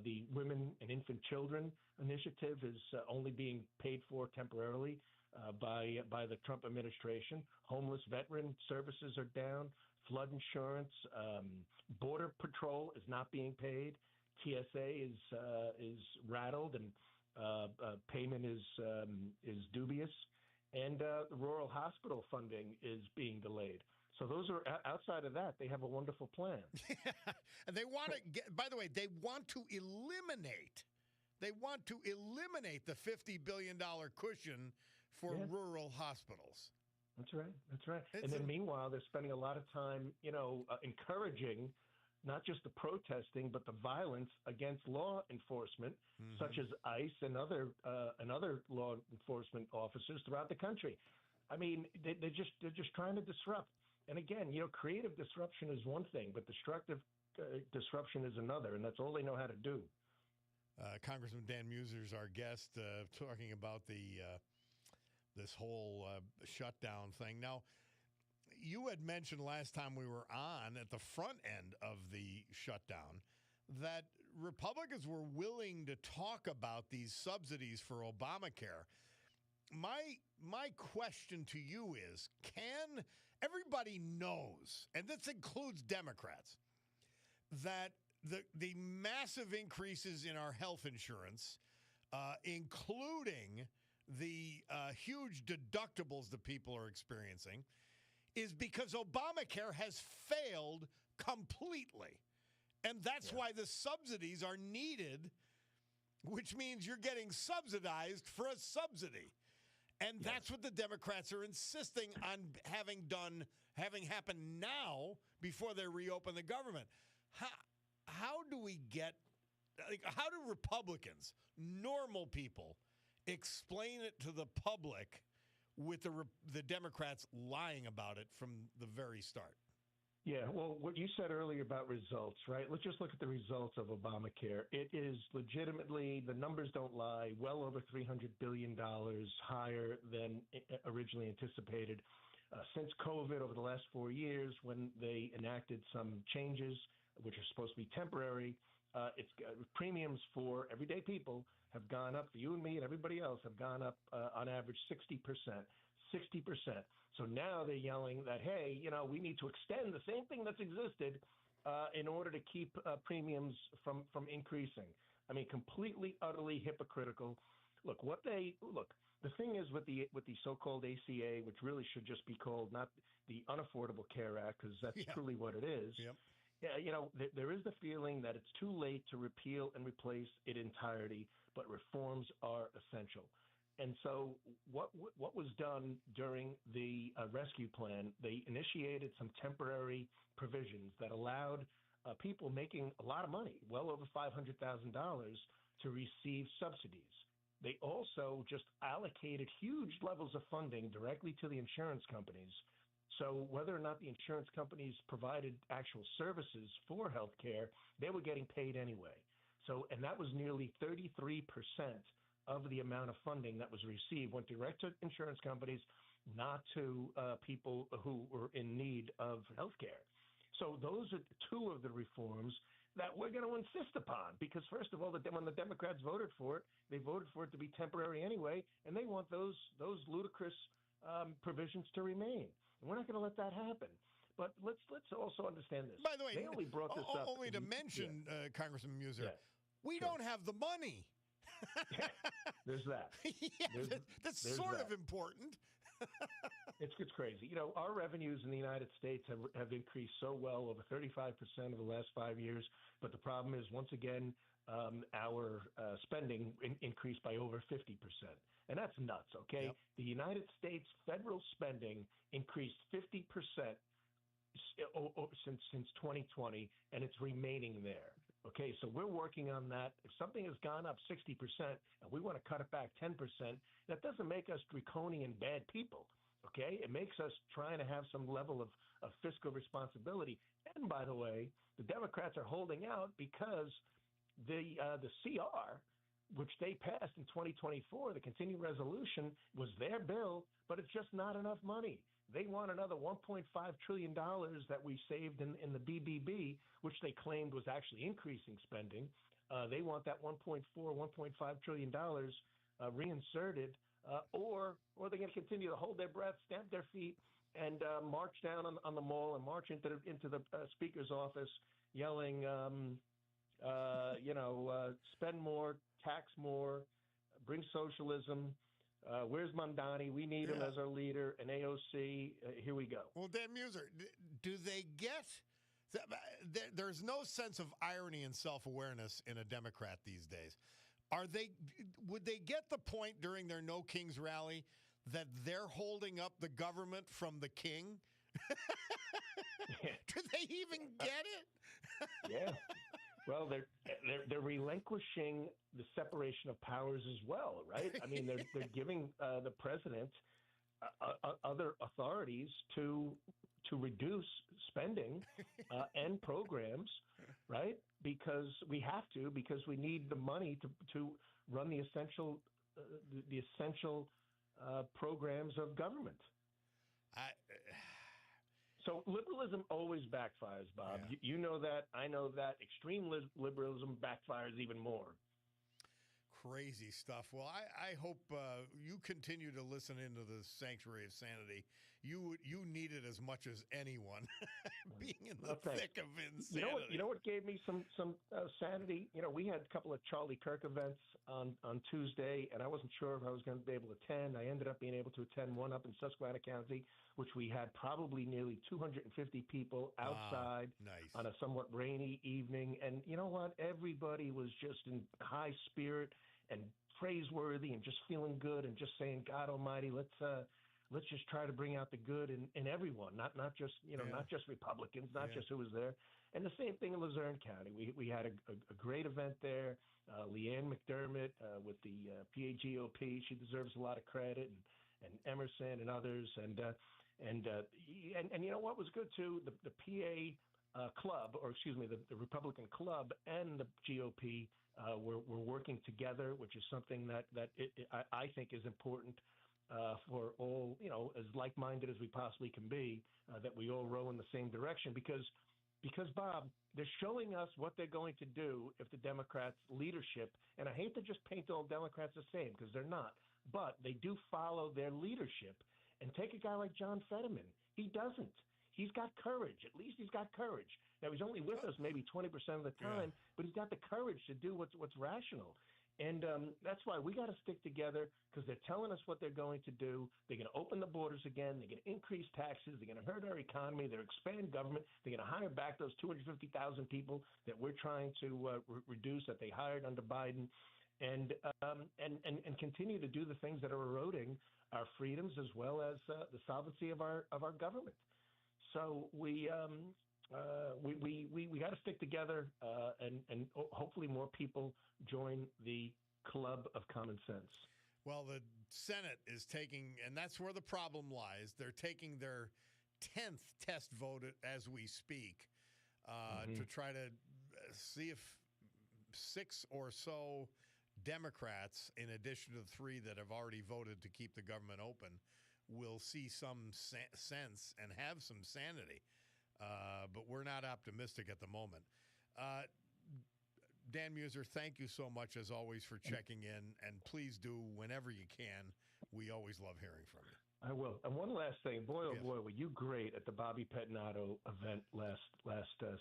The Women and Infant Children Initiative is only being paid for temporarily by the Trump administration. Homeless veteran services are down. Flood insurance, Border Patrol is not being paid. TSA is rattled and payment is dubious, and the rural hospital funding is being delayed. So those are outside of that. They have a wonderful plan. And they want to get. By the way, they want to eliminate. They want to eliminate the $50 billion cushion for rural hospitals. That's right. And then meanwhile, they're spending a lot of time, encouraging not just the protesting, but the violence against law enforcement, such as ICE and other law enforcement officers throughout the country. I mean, they're just trying to disrupt. And again, creative disruption is one thing, but destructive disruption is another, and that's all they know how to do. Congressman Dan Muser is our guest, talking about this whole shutdown thing. Now, you had mentioned last time we were on at the front end of the shutdown that Republicans were willing to talk about these subsidies for Obamacare. My question to you is, everybody knows, and this includes Democrats, that the massive increases in our health insurance, including the huge deductibles that people are experiencing, is because Obamacare has failed completely. And that's why the subsidies are needed, which means you're getting subsidized for a subsidy. And that's what the Democrats are insisting on having happen now before they reopen the government. How do we how do Republicans, normal people, explain it to the public with the Democrats lying about it from the very start? Yeah, well, what you said earlier about results, right? Let's just look at the results of Obamacare. It is legitimately, the numbers don't lie, well over $300 billion higher than originally anticipated. Since COVID, over the last 4 years, when they enacted some changes, which are supposed to be temporary, premiums for everyday people have gone up, for you and me and everybody else, have gone up on average 60%. 60%. So now they're yelling that, hey, we need to extend the same thing that's existed in order to keep premiums from increasing. I mean, completely, utterly hypocritical. Look, the thing is with the so-called ACA, which really should just be called not the Unaffordable Care Act, because that's truly what it is. Yep. Yeah, there is the feeling that it's too late to repeal and replace it entirely, but reforms are essential. And so what was done during the rescue plan, they initiated some temporary provisions that allowed people making a lot of money, well over $500,000, to receive subsidies. They also just allocated huge levels of funding directly to the insurance companies. So whether or not the insurance companies provided actual services for healthcare, they were getting paid anyway. So, and that was nearly 33% of the amount of funding that was received went direct to insurance companies, not to people who were in need of healthcare. So those are two of the reforms that we're going to insist upon, because first of all, when the Democrats voted for it, they voted for it to be temporary anyway, and they want those ludicrous provisions to remain. And we're not going to let that happen. But let's also understand this. By the way, they only brought this up. Only to mention, Congressman Muser, we Sure. don't have the money. There's that. That's there's sort that. of important. It's crazy. Our revenues in the United States have increased so well, over 35% over the last 5 years. But the problem is, once again, our spending increased by over 50%. And that's nuts, okay? Yep. The United States federal spending increased 50% since 2020, and it's remaining there. Okay, so we're working on that. If something has gone up 60% and we want to cut it back 10%, that doesn't make us draconian bad people. Okay, it makes us trying to have some level of fiscal responsibility. And by the way, the Democrats are holding out because the CR, which they passed in 2024, the continuing resolution, was their bill, but it's just not enough money. They want another $1.5 trillion that we saved in the BBB, which they claimed was actually increasing spending. They want that $1.5 trillion reinserted, or they're going to continue to hold their breath, stamp their feet, and march down on the mall and march into the speaker's office yelling, spend more, tax more, bring socialism. Where's Mamdani? We need him as our leader. And AOC, here we go. Well, Dan Muser, do they get? There's no sense of irony and self-awareness in a Democrat these days. Would they get the point during their No Kings rally that they're holding up the government from the king? Do they even get it? Yeah. Well, they're relinquishing the separation of powers as well, right? I mean, they're giving the president other authorities to to reduce spending and programs, right? Because we have to, because we need the money to run the essential programs of government. So liberalism always backfires, Bob. Yeah. You know that. I know that. Extreme liberalism backfires even more. Crazy stuff. Well, I hope you continue to listen into the Sanctuary of Sanity. You need it as much as anyone, being in the thick of insanity. You know what gave me some sanity? We had a couple of Charlie Kirk events on Tuesday, and I wasn't sure if I was going to be able to attend. I ended up being able to attend one up in Susquehanna County, which we had probably nearly 250 people outside on a somewhat rainy evening. And you know what? Everybody was just in high spirit and praiseworthy and just feeling good and just saying, God Almighty, let's just try to bring out the good in everyone, not just not just Republicans, not just who was there. And the same thing in Luzerne County. We had a great event there. Leanne McDermott with the PAGOP, she deserves a lot of credit, and Emerson and others. And you know what was good too? The PA club, or excuse me, the Republican club and the GOP were working together, which is something that I think is important for all, as like-minded as we possibly can be, that we all row in the same direction. Because Bob, they're showing us what they're going to do if the Democrats' leadership, and I hate to just paint all Democrats the same, because they're not, but they do follow their leadership. And take a guy like John Fetterman. He doesn't. He's got courage. At least he's got courage. Now, he's only with us maybe 20% of the time, but he's got the courage to do what's rational. And that's why we got to stick together, because they're telling us what they're going to do. They're going to open the borders again. They're going to increase taxes. They're going to hurt our economy. They're expand government. They're going to hire back those 250,000 people that we're trying to reduce, that they hired under Biden, and continue to do the things that are eroding our freedoms as well as the solvency of our government. So we got to stick together, and hopefully more people join the club of common sense. Well, the Senate is taking, and that's where the problem lies. They're taking their 10th test vote as we speak to try to see if 6 or so Democrats, in addition to the 3 that have already voted to keep the government open, will see some sense and have some sanity. But we're not optimistic at the moment. Dan Muser, thank you so much, as always, for checking in. And please do, whenever you can. We always love hearing from you. I will. And one last thing. Boy, oh boy, were you great at the Bobby Pettinato event last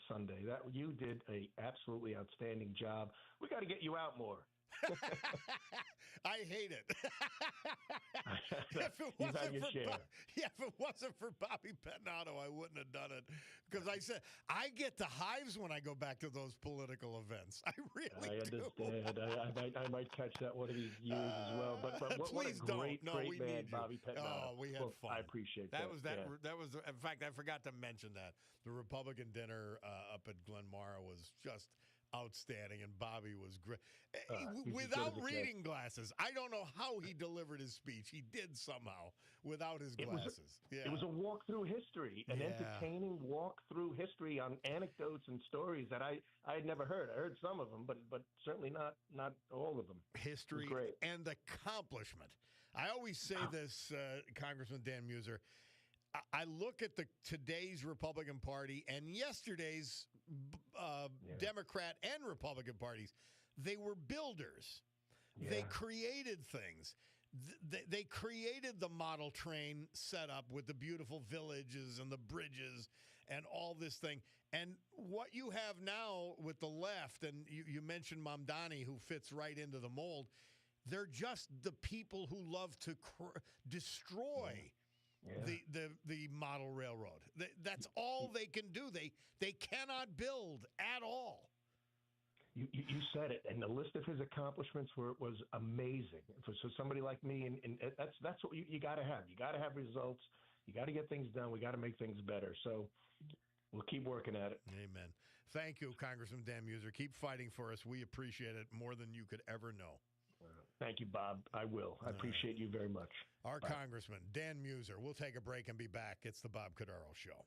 Sunday. You did a absolutely outstanding job. We got to get you out more. I hate it. If it wasn't for Bobby Pettinato, I wouldn't have done it. Because I said, I get the hives when I go back to those political events. I really do. Understand. I might catch that one of these years as well. But what a great man Bobby Pettinato. Oh, we had fun. I appreciate that. That was, in fact, I forgot to mention that. The Republican dinner up at Glenmara was just outstanding, and Bobby was great. Without reading glasses. I don't know how he delivered his speech. He did somehow without his glasses. It was a walk through history, an entertaining walk through history on anecdotes and stories that I had never heard. I heard some of them, but certainly not all of them. History and accomplishment. I always say this, Congressman Dan Muser. I look at today's Republican Party and yesterday's Democrat and Republican parties. They were builders. Yeah. They created things. They created the model train setup with the beautiful villages and the bridges and all this thing. And what you have now with the left, and you mentioned Mamdani, who fits right into the mold, they're just the people who love to destroy the model railroad. That's all they can do. They cannot build at all. You said it, and the list of his accomplishments was amazing. For somebody like me, and that's what you got to have. You got to have results. You got to get things done. We got to make things better. So we'll keep working at it. Amen. Thank you, Congressman Dan Muser. Keep fighting for us. We appreciate it more than you could ever know. Thank you, Bob. I will. I appreciate you very much. Our Bye. Congressman, Dan Muser. We'll take a break and be back. It's the Bob Cordaro Show.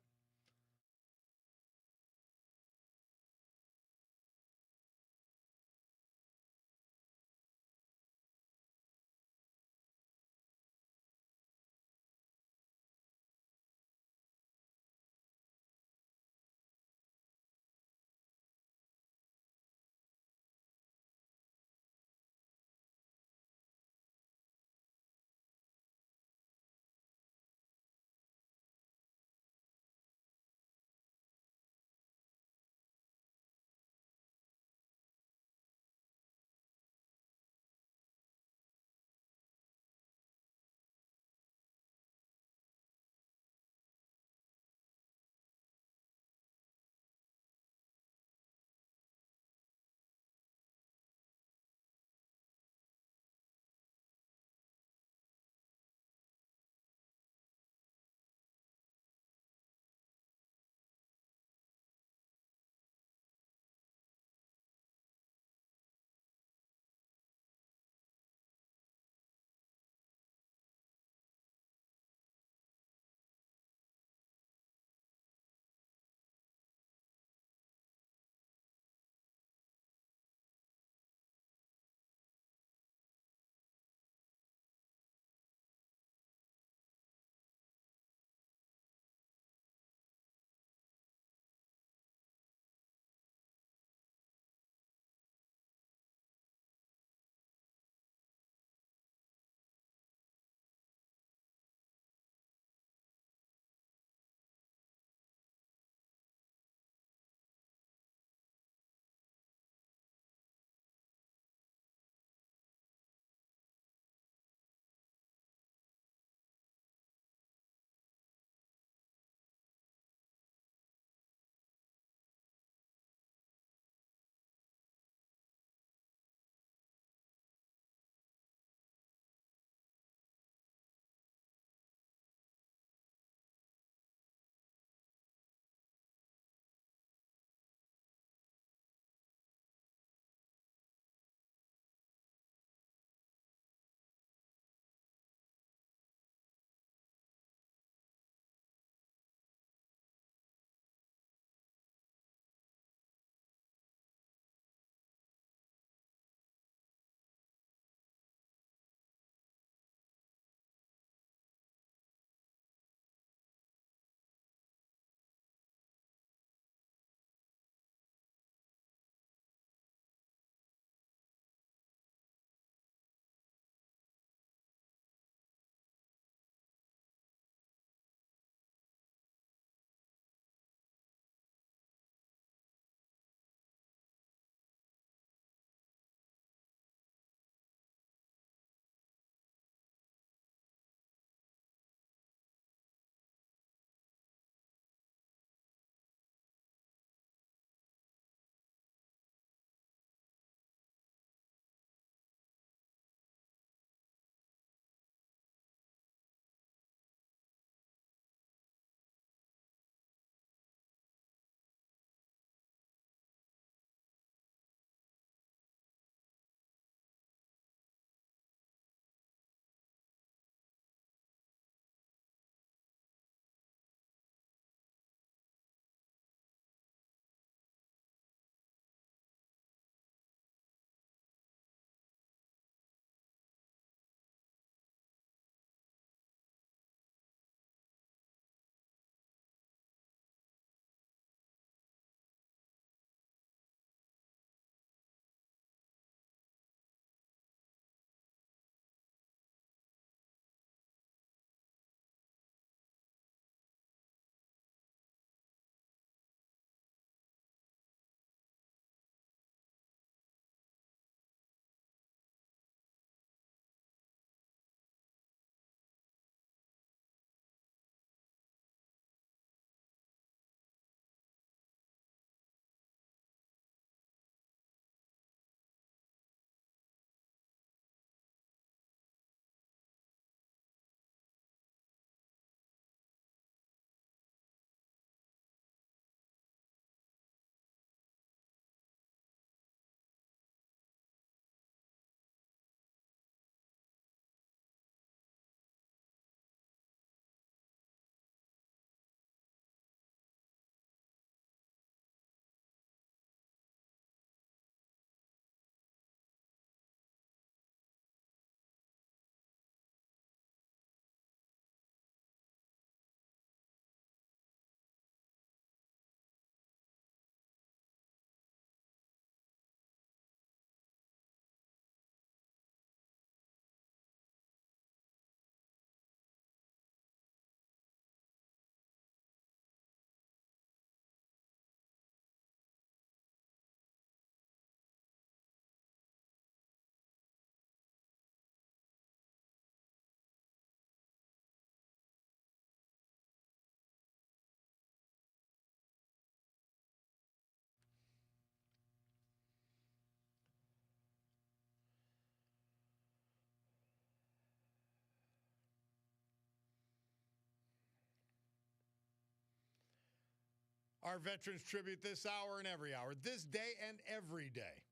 Our Veterans Tribute this hour and every hour, this day and every day.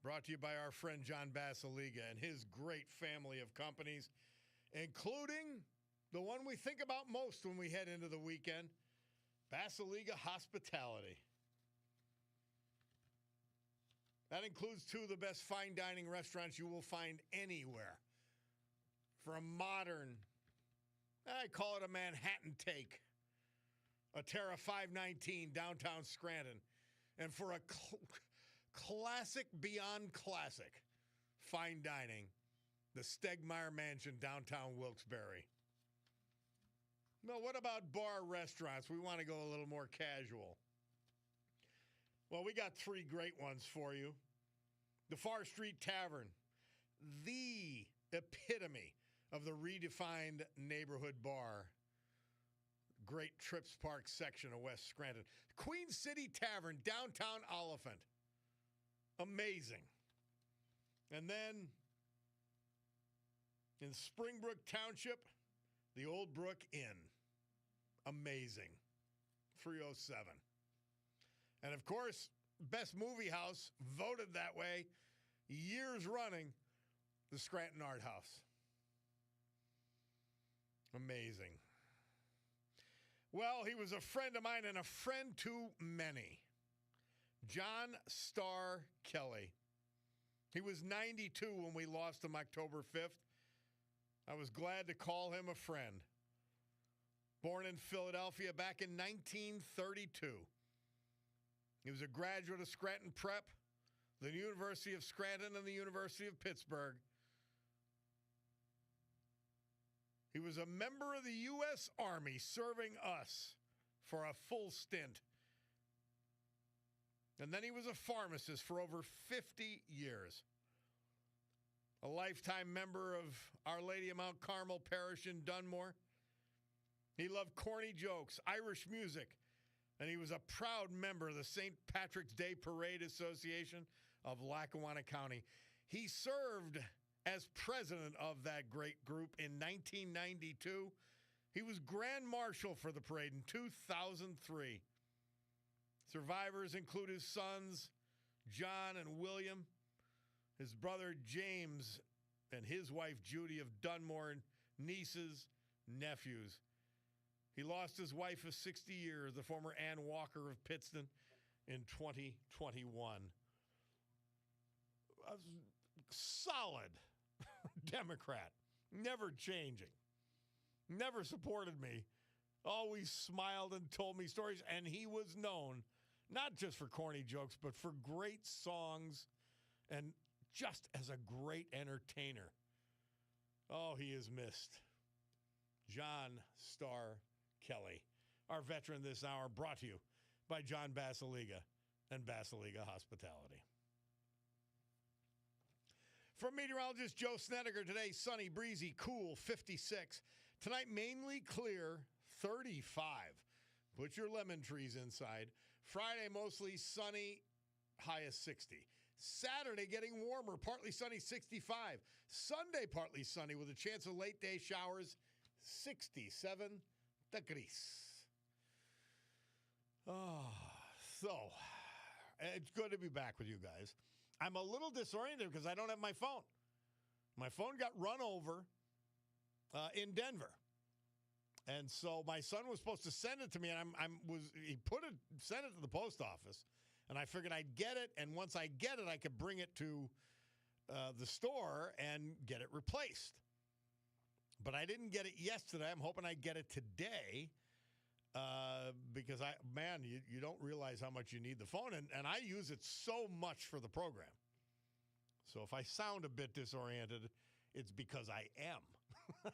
Brought to you by our friend John Basiliga and his great family of companies, including the one we think about most when we head into the weekend, Basiliga Hospitality. That includes two of the best fine dining restaurants you will find anywhere. From modern, I call it a Manhattan take, a Terra 519 downtown Scranton, and for a classic beyond classic fine dining, the Stegmeyer Mansion downtown Wilkes-Barre. Well, what about bar restaurants? We want to go a little more casual. Well, we got three great ones for you. The Far Street Tavern, the epitome of the redefined neighborhood bar. Great Trips Park section of West Scranton. Queen City Tavern, downtown Oliphant. Amazing. And then in Springbrook Township, the Old Brook Inn. Amazing. 307. And of course, best movie house, voted that way, years running, the Scranton Art House. Amazing. Well, he was a friend of mine and a friend to many. John Starr Kelly. He was 92 when we lost him October 5th. I was glad to call him a friend. Born in Philadelphia back in 1932. He was a graduate of Scranton Prep, the University of Scranton, and the University of Pittsburgh. He was a member of the U.S. Army serving us for a full stint. And then he was a pharmacist for over 50 years. A lifetime member of Our Lady of Mount Carmel Parish in Dunmore. He loved corny jokes, Irish music, and he was a proud member of the St. Patrick's Day Parade Association of Lackawanna County. He served as president of that great group in 1992. He was Grand Marshal for the parade in 2003. Survivors include his sons, John and William, his brother James, and his wife Judy of Dunmore, and nieces, nephews. He lost his wife of 60 years, the former Ann Walker of Pittston, in 2021. A solid Democrat, never changing, never supported me, always smiled and told me stories, and he was known not just for corny jokes, but for great songs and just as a great entertainer. Oh, he is missed. John Starr Kelly, our veteran this hour, brought to you by John Basiliga and Basiliga Hospitality. From meteorologist Joe Snedeker, today sunny, breezy, cool, 56. Tonight mainly clear, 35. Put your lemon trees inside. Friday mostly sunny, high of 60. Saturday getting warmer, partly sunny, 65. Sunday partly sunny with a chance of late day showers, 67 degrees. Oh, so it's good to be back with you guys. I'm a little disoriented because I don't have my phone. My phone got run over in Denver. And so my son was supposed to send it to me, and he sent it to the post office, and I figured I'd get it, and once I get it, I could bring it to the store and get it replaced. But I didn't get it yesterday. I'm hoping I get it today because, you don't realize how much you need the phone, and I use it so much for the program. So if I sound a bit disoriented, it's because I am.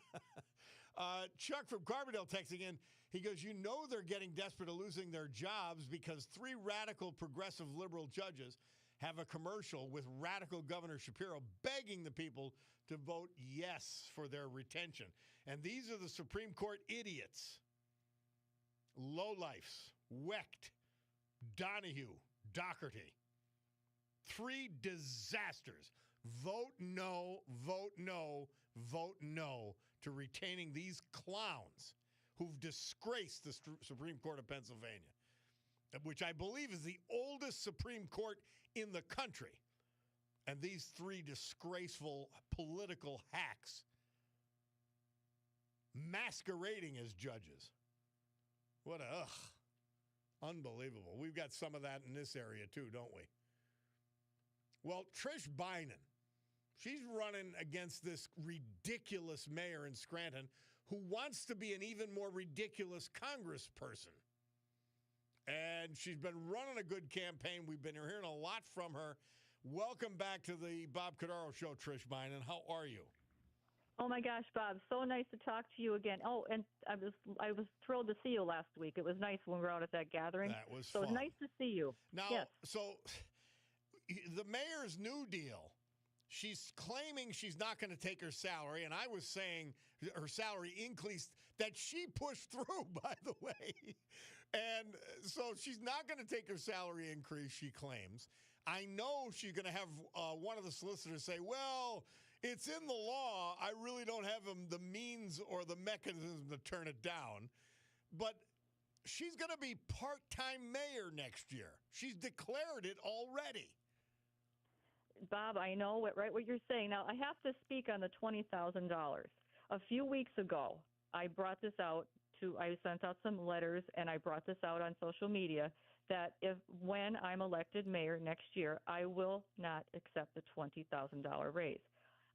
Chuck from Carbondale texting in. He goes, they're getting desperate to losing their jobs because 3 radical progressive liberal judges have a commercial with radical Governor Shapiro begging the people to vote yes for their retention. And these are the Supreme Court idiots. Lowlifes, Wecht, Donahue, Doherty. 3 disasters. Vote no, vote no, vote no to retaining these clowns who've disgraced the Supreme Court of Pennsylvania. which I believe is the oldest Supreme Court in the country. And these three disgraceful political hacks masquerading as judges. What unbelievable. We've got some of that in this area too, don't we? Well, Trish Bynum, she's running against this ridiculous mayor in Scranton who wants to be an even more ridiculous congressperson. And she's been running a good campaign. We've been hearing a lot from her. Welcome back to the Bob Cordaro Show, Trish Bynum. How are you? Oh my gosh, Bob! So nice to talk to you again. Oh, and I was thrilled to see you last week. It was nice when we were out at that gathering. That was so fun. It's nice to see you. Now, yes. So the mayor's new deal. She's claiming she's not going to take her salary, and I was saying her salary increase that she pushed through, by the way. And so she's not going to take her salary increase, she claims. I know she's going to have one of the solicitors say, well, it's in the law. I really don't have the means or the mechanism to turn it down. But she's going to be part-time mayor next year. She's declared it already. Bob, I know what you're saying. Now, I have to speak on the $20,000. A few weeks ago, I brought this out I sent out some letters, and I brought this out on social media that when I'm elected mayor next year, I will not accept the $20,000 raise.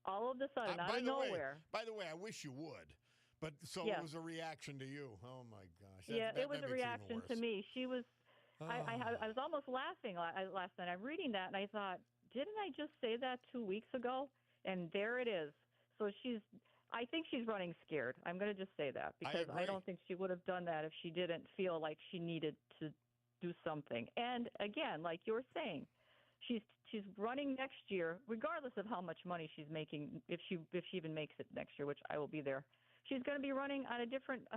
All of a sudden, out of nowhere. By the way, I wish you would. But yes. It was a reaction to you. Oh, my gosh. It was a reaction to me. She was, I was almost laughing last night. I'm reading that, and I thought, didn't I just say that 2 weeks ago? And there it is. So I think she's running scared. I'm going to just say that because I don't think she would have done that if she didn't feel like she needed to do something. And again, like you're saying, she's running next year, regardless of how much money she's making. If she even makes it next year, which I will be there, she's going to be running on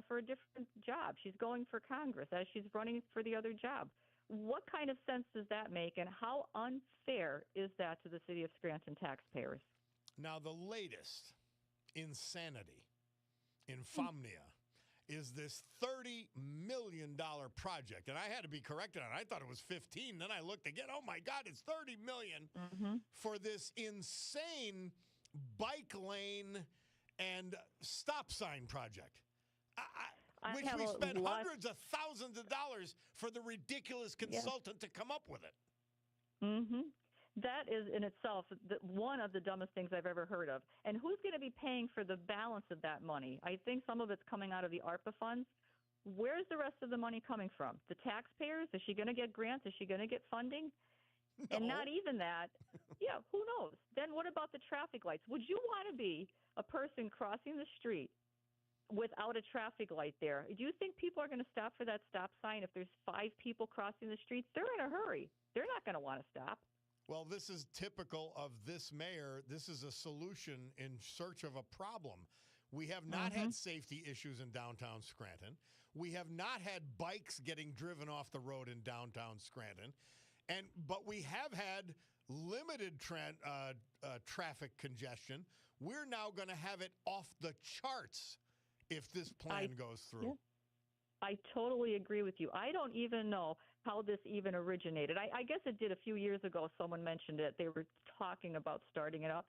for a different job. She's going for Congress as she's running for the other job. What kind of sense does that make, and how unfair is that to the city of Scranton taxpayers? Now, the latest insanity, infamia, is this $30 million project. And I had to be corrected on it. I thought it was 15. Then I looked again. Oh, my God, it's $30 million for this insane bike lane and stop sign project. Which we spent hundreds of thousands of dollars for the ridiculous consultant to come up with it. Mm-hmm. That is in itself one of the dumbest things I've ever heard of. And who's going to be paying for the balance of that money? I think some of it's coming out of the ARPA funds. Where's the rest of the money coming from? The taxpayers? Is she going to get grants? Is she going to get funding? No. And not even that. Yeah, who knows? Then what about the traffic lights? Would you want to be a person crossing the street without a traffic light there? Do you think people are going to stop for that stop sign if there's 5 people crossing the street? They're in a hurry. They're not going to want to stop. Well, this is typical of this mayor. This is a solution in search of a problem. We have not had safety issues in downtown Scranton. We have not had bikes getting driven off the road in downtown Scranton. But we have had limited traffic congestion. We're now going to have it off the charts if this plan goes through. Yeah. I totally agree with you. I don't even know how this even originated. I guess it did a few years ago. Someone mentioned it. They were talking about starting it up.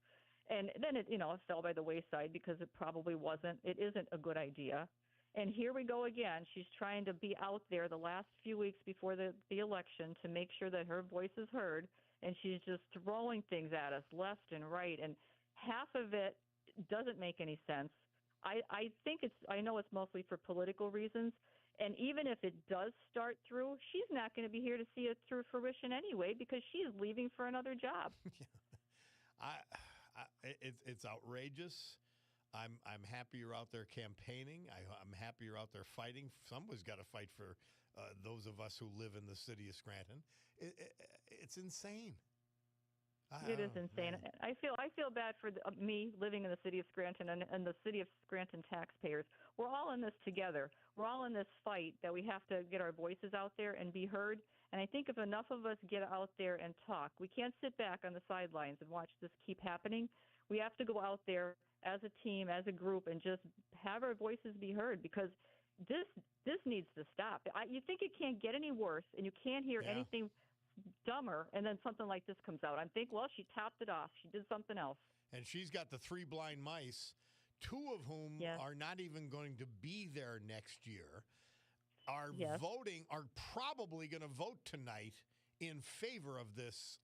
And then it fell by the wayside because it probably wasn't. It isn't a good idea. And here we go again. She's trying to be out there the last few weeks before the election to make sure that her voice is heard. And she's just throwing things at us left and right. And half of it doesn't make any sense. I think I know it's mostly for political reasons. And even if it does start through, she's not going to be here to see it through fruition anyway because she's leaving for another job. It's outrageous. I'm happy you're out there campaigning. I'm happy you're out there fighting. Somebody's got to fight for those of us who live in the city of Scranton. It's insane. It is insane. I feel bad for me living in the city of Scranton and the city of Scranton taxpayers. We're all in this together. We're all in this fight that we have to get our voices out there and be heard. And I think if enough of us get out there and talk, we can't sit back on the sidelines and watch this keep happening. We have to go out there as a team, as a group, and just have our voices be heard because this needs to stop. You think it can't get any worse, and you can't hear anything dumber, and then something like this comes out. I'm thinking, well, she topped it off. She did something else. And she's got the 3 blind mice, 2 of whom are not even going to be there next year, are probably going to vote tonight in favor of this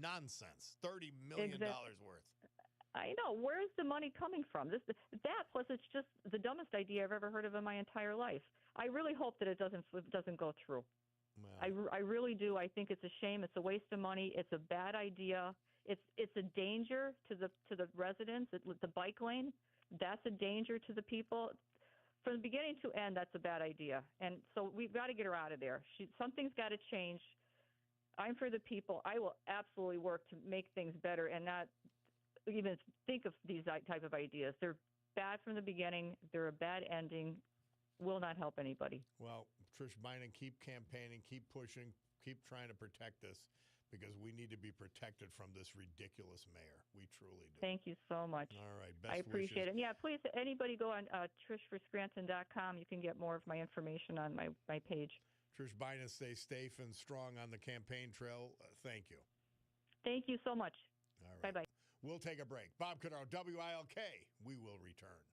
nonsense, $30 million worth. I know. Where is the money coming from? That plus it's just the dumbest idea I've ever heard of in my entire life. I really hope that it doesn't go through. Well, I really do. I think it's a shame. It's a waste of money. It's a bad idea. It's a danger to the residents. The bike lane, that's a danger to the people. From beginning to end, that's a bad idea. And so we've got to get her out of there. Something's got to change. I'm for the people. I will absolutely work to make things better and not even think of these type of ideas. They're bad from the beginning. They're a bad ending. Will not help anybody. Well, Trish Bynum, keep campaigning, keep pushing, keep trying to protect this because we need to be protected from this ridiculous mayor. We truly do. Thank you so much. All right. I appreciate it. And yeah, please, anybody go on trishforscranton.com. You can get more of my information on my page. Trish Bynum, stay safe and strong on the campaign trail. Thank you. Thank you so much. All right. Bye-bye. We'll take a break. Bob Cordaro, WILK. We will return.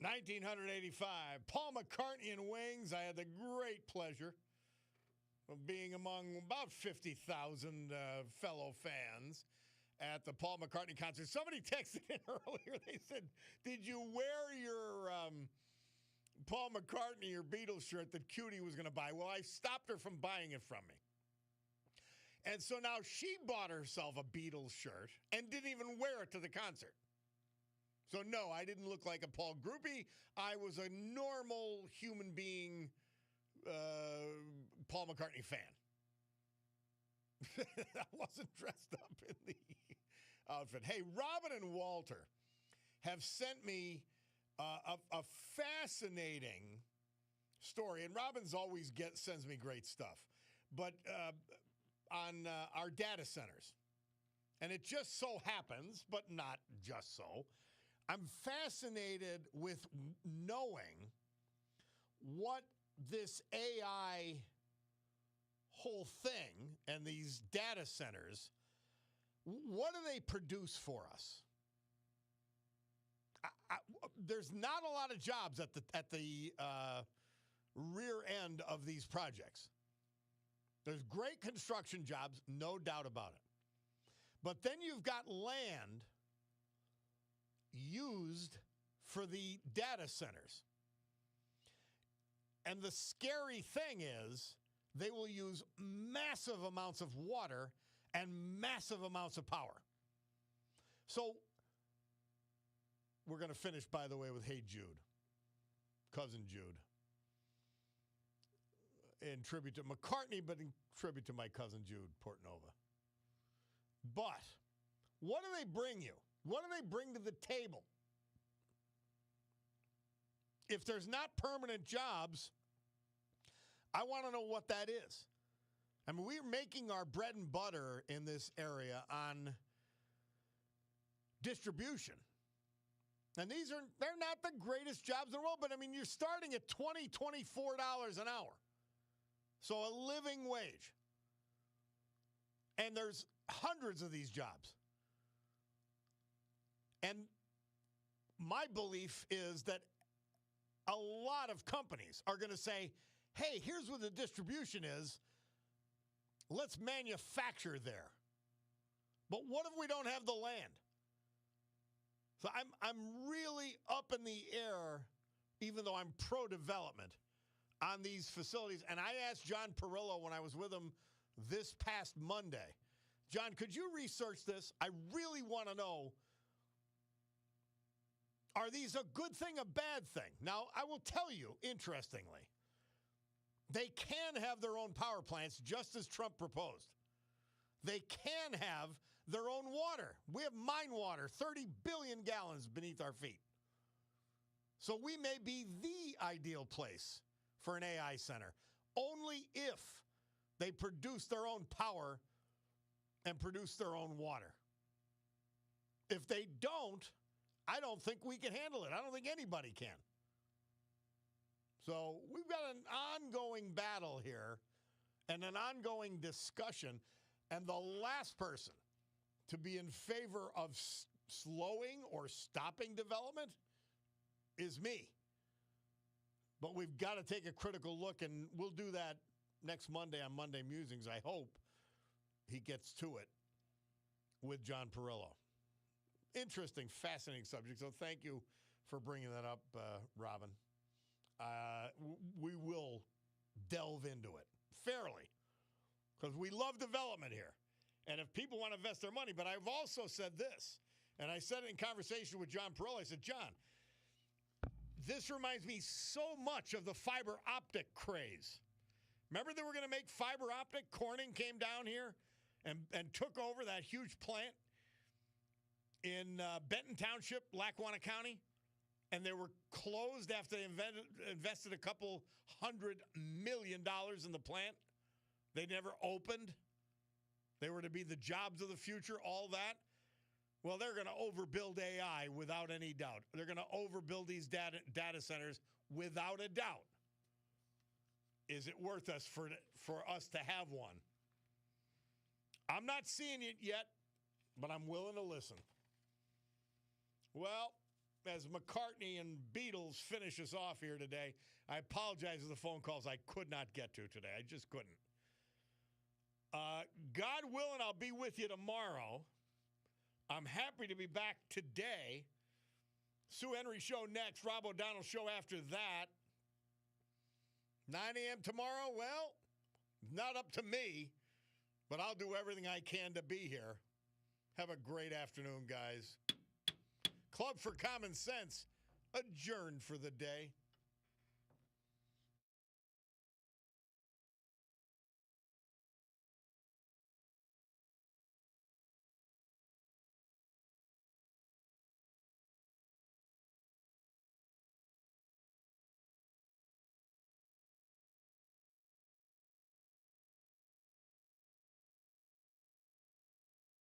1985, Paul McCartney and Wings. I had the great pleasure of being among about 50,000 fellow fans at the Paul McCartney concert. Somebody texted in earlier. They said, did you wear your Paul McCartney or Beatles shirt that Cutie was going to buy? Well, I stopped her from buying it from me. And so now she bought herself a Beatles shirt and didn't even wear it to the concert. So, no, I didn't look like a Paul groupie. I was a normal human being Paul McCartney fan. I wasn't dressed up in the outfit. Hey, Robin and Walter have sent me a fascinating story. And Robin's always sends me great stuff. But on our data centers. And it just so happens, but not just so, I'm fascinated with knowing what this AI whole thing and these data centers, what do they produce for us? There's not a lot of jobs at the rear end of these projects. There's great construction jobs, no doubt about it. But then you've got land used for the data centers. And the scary thing is they will use massive amounts of water and massive amounts of power. So we're going to finish, by the way, with Hey Jude, Cousin Jude. In tribute to McCartney, but in tribute to my cousin Jude Portnova. But what do they bring you? What do they bring to the table? If there's not permanent jobs, I want to know what that is. I mean, we're making our bread and butter in this area on distribution. And they're not the greatest jobs in the world, but I mean, you're starting at $20, $24 an hour. So a living wage. And there's hundreds of these jobs. And my belief is that a lot of companies are going to say, hey, here's what the distribution is. Let's manufacture there. But what if we don't have the land? So I'm really up in the air, even though I'm pro-development, on these facilities. And I asked John Perillo when I was with him this past Monday, John, could you research this? I really want to know, are these a good thing, a bad thing? Now, I will tell you, interestingly, they can have their own power plants, just as Trump proposed. They can have their own water. We have mine water, 30 billion gallons beneath our feet. So we may be the ideal place for an AI center, only if they produce their own power and produce their own water. If they don't, I don't think we can handle it. I don't think anybody can. So we've got an ongoing battle here and an ongoing discussion. And the last person to be in favor of slowing or stopping development is me. But we've got to take a critical look, and we'll do that next Monday on Monday Musings. I hope he gets to it with John Perillo. Interesting, fascinating subject. So thank you for bringing that up, Robin. We will delve into it fairly because we love development here. And if people want to invest their money, but I've also said this, and I said it in conversation with John Perillo. I said, John, this reminds me so much of the fiber optic craze. Remember they were going to make fiber optic? Corning came down here and took over that huge plant in Benton Township, Lackawanna County. And they were closed after they invested a couple $100 million in the plant. They never opened. They were to be the jobs of the future, all that. Well, they're going to overbuild AI without any doubt. They're going to overbuild these data centers without a doubt. Is it worth us for us to have one? I'm not seeing it yet, but I'm willing to listen. Well, as McCartney and Beatles finish us off here today. I apologize for the phone calls I could not get to today. I just couldn't. God willing, I'll be with you tomorrow. I'm happy to be back today. Sue Henry show next. Rob O'Donnell show after that. 9 a.m. tomorrow? Well, not up to me, but I'll do everything I can to be here. Have a great afternoon, guys. Club for Common Sense adjourned for the day.